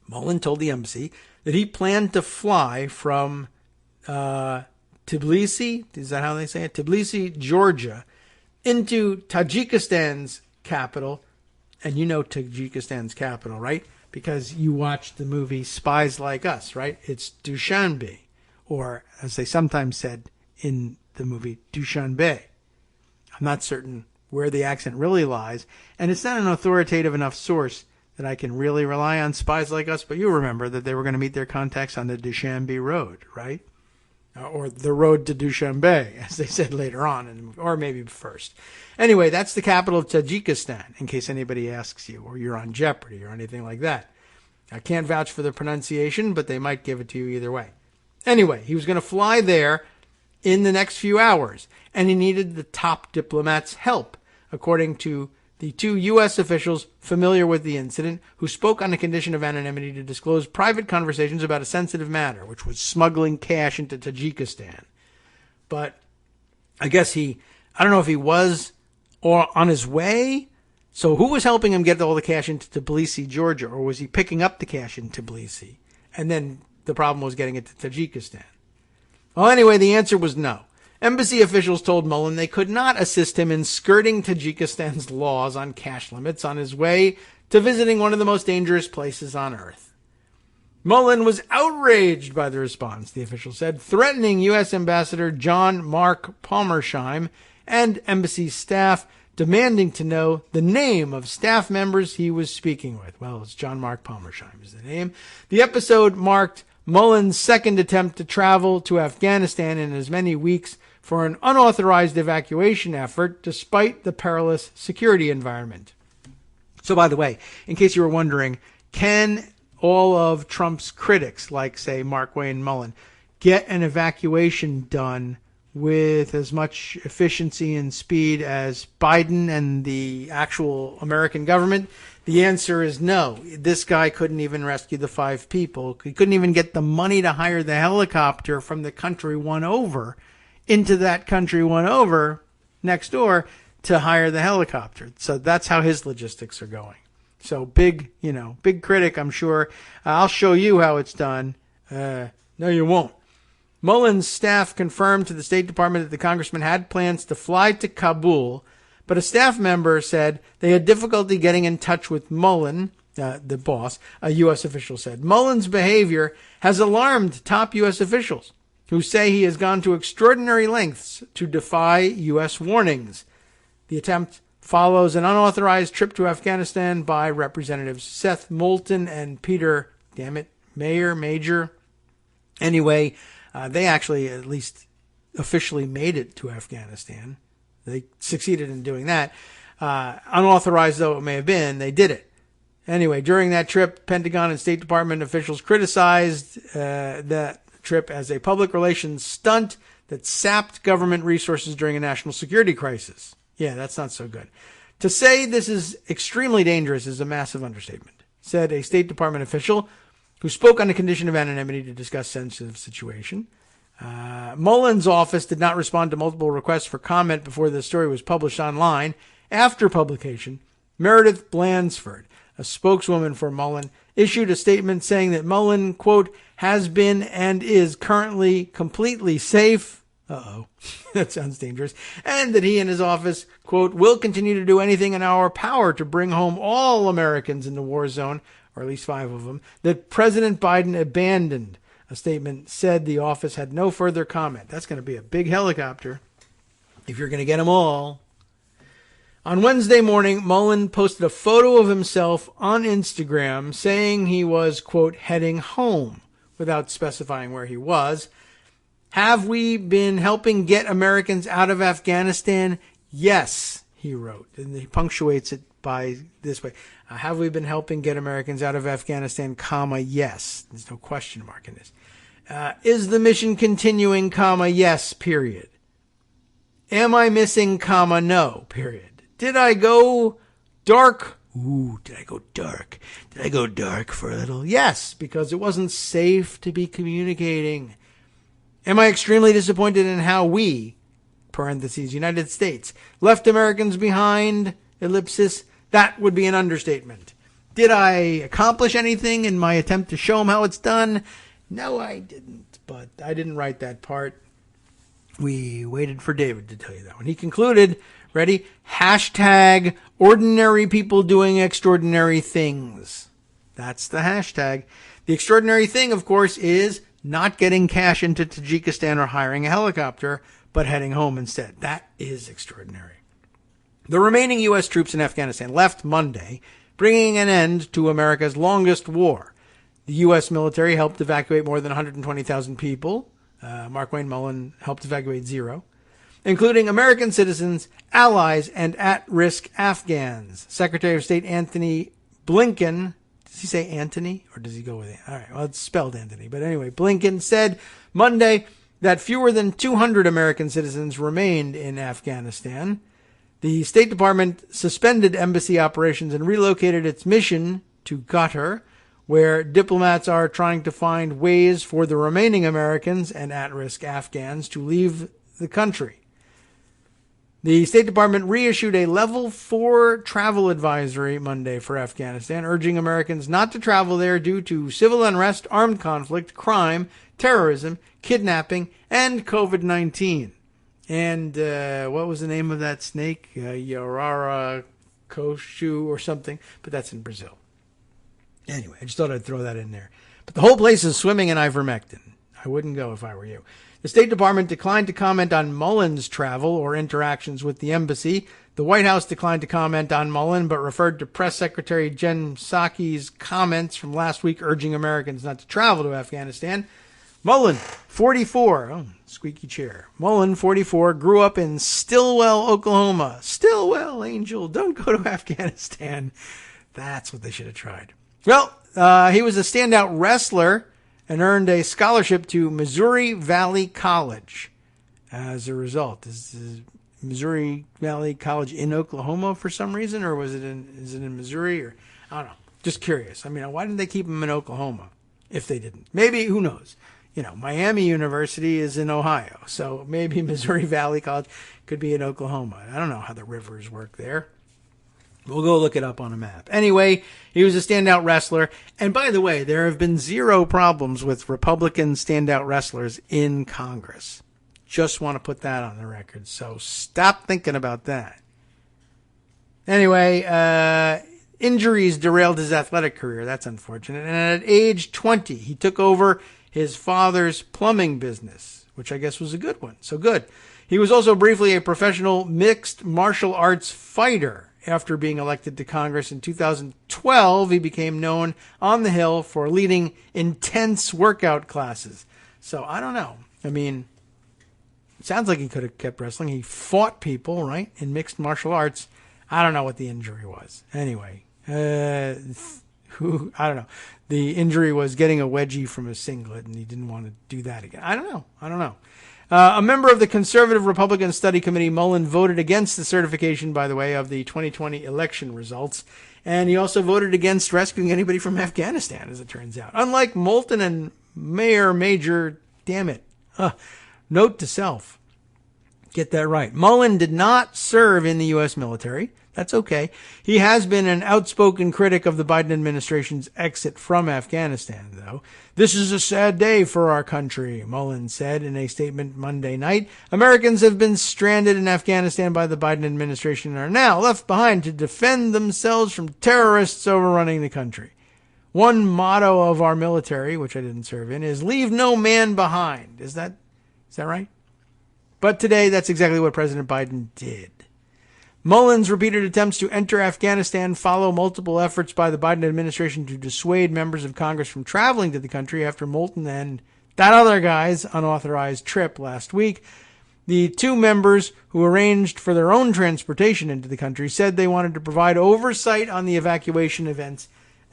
Mullin told the embassy that he planned to fly from Tbilisi, is that how they say it? Tbilisi, Georgia, into Tajikistan's capital. And you know Tajikistan's capital, right? Because you watched the movie Spies Like Us, right? It's Dushanbe, or as they sometimes said in the movie, Dushanbe. I'm not certain where the accent really lies, and it's not an authoritative enough source that I can really rely on Spies Like Us, but you remember that they were going to meet their contacts on the Dushanbe Road, right? Or the road to Dushanbe, as they said later on, or maybe first. Anyway, that's the capital of Tajikistan, in case anybody asks you, or you're on Jeopardy or anything like that. I can't vouch for the pronunciation, but they might give it to you either way. Anyway, he was going to fly there in the next few hours, and he needed the top diplomat's help, according to the 2 U.S. officials familiar with the incident, who spoke on the condition of anonymity to disclose private conversations about a sensitive matter, which was smuggling cash into Tajikistan. But I guess I don't know if he was or on his way. So who was helping him get all the cash into Tbilisi, Georgia, or was he picking up the cash in Tbilisi? And then the problem was getting it to Tajikistan. Well, anyway, the answer was no. Embassy officials told Mullin they could not assist him in skirting Tajikistan's laws on cash limits on his way to visiting one of the most dangerous places on earth. Mullen was outraged by the response, the official said, threatening U.S. Ambassador John Mark Palmersheim and embassy staff, demanding to know the name of staff members he was speaking with. Well, it's John Mark Palmersheim is the name. The episode marked Mullen's second attempt to travel to Afghanistan in as many weeks for an unauthorized evacuation effort, despite the perilous security environment. So, by the way, in case you were wondering, can all of Trump's critics, like, say, Mark Wayne Mullen, get an evacuation done with as much efficiency and speed as Biden and the actual American government? The answer is no. This guy couldn't even rescue the 5 people. He couldn't even get the money to hire the helicopter from the country one over into that country one over next door to hire the helicopter. So that's how his logistics are going. So big critic, I'm sure. I'll show you how it's done. No, you won't. Mullen's staff confirmed to the State Department that the congressman had plans to fly to Kabul, but a staff member said they had difficulty getting in touch with Mullen, the boss, a U.S. official said. Mullen's behavior has alarmed top U.S. officials, who say he has gone to extraordinary lengths to defy U.S. warnings. The attempt follows an unauthorized trip to Afghanistan by Representatives Seth Moulton and Peter, Major. Anyway, they actually at least officially made it to Afghanistan. They succeeded in doing that. Unauthorized though it may have been, they did it. Anyway, during that trip, Pentagon and State Department officials criticized that trip as a public relations stunt that sapped government resources during a national security crisis. Yeah, that's not so good. To say this is extremely dangerous is a massive understatement, said a State Department official who spoke on the condition of anonymity to discuss sensitive situation. Mullen's office did not respond to multiple requests for comment before the story was published online. After publication, Meredith Blandford, a spokeswoman for Mullen, issued a statement saying that Mullen, quote, has been and is currently completely safe. Uh-oh, that sounds dangerous. And that he and his office, quote, will continue to do anything in our power to bring home all Americans in the war zone, or at least 5 of them, that President Biden abandoned. A statement said the office had no further comment. That's going to be a big helicopter if you're going to get them all. On Wednesday morning, Mullen posted a photo of himself on Instagram saying he was, quote, heading home, without specifying where he was. Have we been helping get Americans out of Afghanistan? Yes, he wrote. And he punctuates it by this way. Have we been helping get Americans out of Afghanistan, comma, yes. There's no question mark in this. Is the mission continuing, comma, yes, period. Am I missing, comma, no, period. Did I go dark? Ooh, did I go dark? Did I go dark for a little? Yes, because it wasn't safe to be communicating. Am I extremely disappointed in how we, parentheses, United States, left Americans behind, ellipsis? That would be an understatement. Did I accomplish anything in my attempt to show them how it's done? No, I didn't, but I didn't write that part. We waited for David to tell you that one. He concluded, ready? Hashtag ordinary people doing extraordinary things. That's the hashtag. The extraordinary thing, of course, is not getting cash into Tajikistan or hiring a helicopter, but heading home instead. That is extraordinary. The remaining U.S. troops in Afghanistan left Monday, bringing an end to America's longest war. The U.S. military helped evacuate more than 120,000 people. Mark Wayne Mullen helped evacuate 0, including American citizens, allies, and at-risk Afghans. Secretary of State Antony Blinken, does he say Antony or does he go with it? All right, well, it's spelled Anthony. But anyway, Blinken said Monday that fewer than 200 American citizens remained in Afghanistan. The State Department suspended embassy operations and relocated its mission to Qatar, where diplomats are trying to find ways for the remaining Americans and at-risk Afghans to leave the country. The State Department reissued a Level 4 travel advisory Monday for Afghanistan, urging Americans not to travel there due to civil unrest, armed conflict, crime, terrorism, kidnapping, and COVID-19. And what was the name of that snake? Yarara Koshu or something, but that's in Brazil. Anyway, I just thought I'd throw that in there. But the whole place is swimming in ivermectin. I wouldn't go if I were you. The State Department declined to comment on Mullen's travel or interactions with the embassy. The White House declined to comment on Mullen, but referred to Press Secretary Jen Psaki's comments from last week urging Americans not to travel to Afghanistan. Mullen, 44. Oh, squeaky chair. Mullen, 44, grew up in Stillwell, Oklahoma. Stillwell, Angel, don't go to Afghanistan. That's what they should have tried. Well, he was a standout wrestler and earned a scholarship to Missouri Valley College as a result. Is Missouri Valley College in Oklahoma for some reason, or is it in Missouri? Or I don't know. Just curious. I mean, why didn't they keep him in Oklahoma if they didn't? Maybe, who knows? Miami University is in Ohio, so maybe Missouri Valley College could be in Oklahoma. I don't know how the rivers work there. We'll go look it up on a map. Anyway, he was a standout wrestler. And by the way, there have been zero problems with Republican standout wrestlers in Congress. Just want to put that on the record. So stop thinking about that. Anyway, injuries derailed his athletic career. That's unfortunate. And at age 20, he took over his father's plumbing business, which I guess was a good one. So good. He was also briefly a professional mixed martial arts fighter. After being elected to Congress in 2012, he became known on the Hill for leading intense workout classes. So I don't know. I mean, it sounds like he could have kept wrestling. He fought people, right, in mixed martial arts. I don't know what the injury was. Anyway, I don't know. The injury was getting a wedgie from a singlet, and he didn't want to do that again. I don't know. A member of the Conservative Republican Study Committee, Mullen, voted against the certification, by the way, of the 2020 election results. And he also voted against rescuing anybody from Afghanistan, as it turns out. Unlike Moulton and Mayor Major, damn it. Note to self. Get that right. Mullen did not serve in the U.S. military. That's okay. He has been an outspoken critic of the Biden administration's exit from Afghanistan, though. This is a sad day for our country, Mullen said in a statement Monday night. Americans have been stranded in Afghanistan by the Biden administration and are now left behind to defend themselves from terrorists overrunning the country. One motto of our military, which I didn't serve in, is leave no man behind. Is that right? But today, that's exactly what President Biden did. Mullen's repeated attempts to enter Afghanistan follow multiple efforts by the Biden administration to dissuade members of Congress from traveling to the country after Moulton and that other guy's unauthorized trip last week. The two members who arranged for their own transportation into the country said they wanted to provide oversight on the evacuation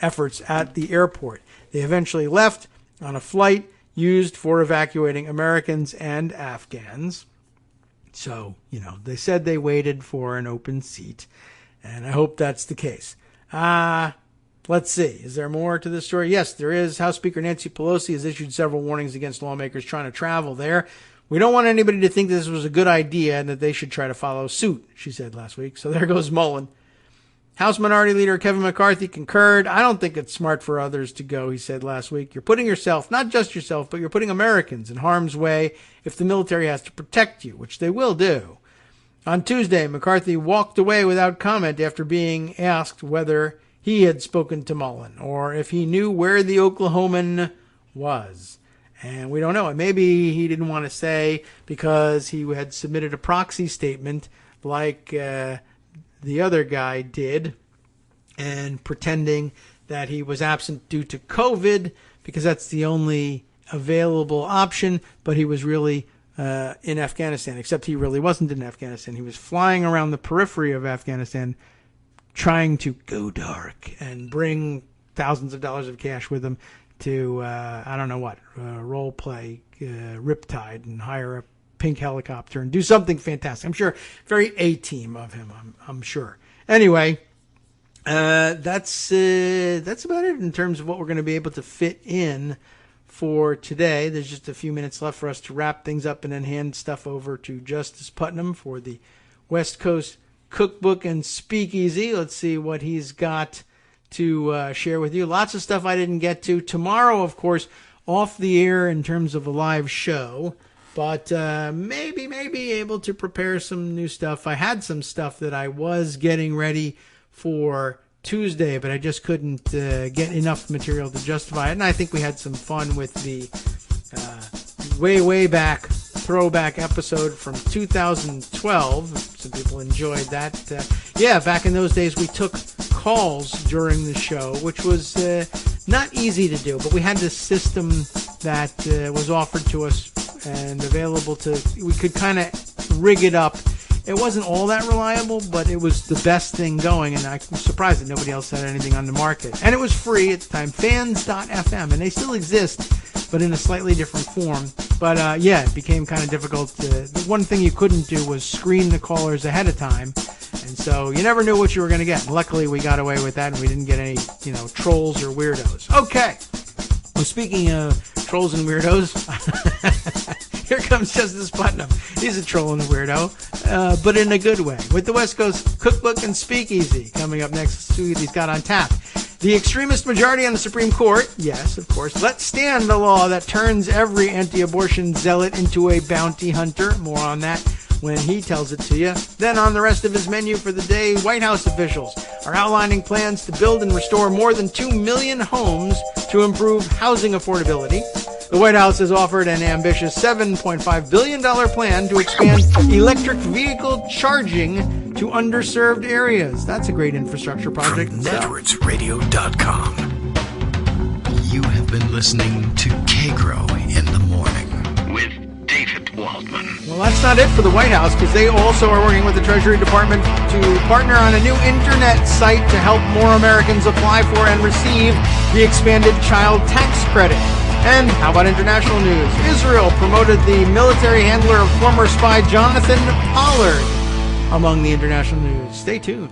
efforts at the airport. They eventually left on a flight used for evacuating Americans and Afghans. So, they said they waited for an open seat, and I hope that's the case. Let's see. Is there more to this story? Yes, there is. House Speaker Nancy Pelosi has issued several warnings against lawmakers trying to travel there. We don't want anybody to think this was a good idea and that they should try to follow suit, she said last week. So there goes Mullen. House Minority Leader Kevin McCarthy concurred. I don't think it's smart for others to go, he said last week. You're putting yourself, not just yourself, but you're putting Americans in harm's way if the military has to protect you, which they will do. On Tuesday, McCarthy walked away without comment after being asked whether he had spoken to Mullen or if he knew where the Oklahoman was. And we don't know. And maybe he didn't want to say because he had submitted a proxy statement like the other guy did, and pretending that he was absent due to COVID because that's the only available option, but he was really in Afghanistan, except he really wasn't in Afghanistan. He was flying around the periphery of Afghanistan trying to go dark and bring thousands of dollars of cash with him to, I don't know what, role play Riptide and hire a pink helicopter and do something fantastic. I'm sure very A-team of him, I'm sure. Anyway, that's about it in terms of what we're going to be able to fit in for today. There's just a few minutes left for us to wrap things up and then hand stuff over to Justice Putnam for the West Coast Cookbook and Speakeasy. Let's see what he's got to share with you. Lots of stuff I didn't get to. Tomorrow, of course, off the air in terms of a live show. But maybe able to prepare some new stuff. I had some stuff that I was getting ready for Tuesday, but I just couldn't get enough material to justify it. And I think we had some fun with the way back throwback episode from 2012. Some people enjoyed that. Back in those days, we took calls during the show, which was not easy to do, but we had this system that was offered to us and available to, we could kind of rig it up. It wasn't all that reliable, but it was the best thing going, and I'm surprised that nobody else had anything on the market. And it was free at the time, fans.fm, and they still exist, but in a slightly different form. But it became kind of difficult. The one thing you couldn't do was screen the callers ahead of time, and so you never knew what you were going to get. Luckily, we got away with that, and we didn't get any, trolls or weirdos. Okay. Well, speaking of trolls and weirdos, here comes Justice Putnam. He's a troll and a weirdo, but in a good way. With the West Coast Cookbook and Speakeasy coming up next, he's got on tap. The extremist majority on the Supreme Court, yes, of course, let stand the law that turns every anti-abortion zealot into a bounty hunter. More on that when he tells it to you. Then on the rest of his menu for the day, White House officials are outlining plans to build and restore more than 2 million homes to improve housing affordability. The White House has offered an ambitious $7.5 billion plan to expand electric vehicle charging to underserved areas. That's a great infrastructure project. From NetworksRadio.com. You have been listening to Kagro in the Morning with David Waldman. Well, that's not it for the White House, because they also are working with the Treasury Department to partner on a new internet site to help more Americans apply for and receive the expanded child tax credit. And how about international news? Israel promoted the military handler of former spy Jonathan Pollard among the international news. Stay tuned.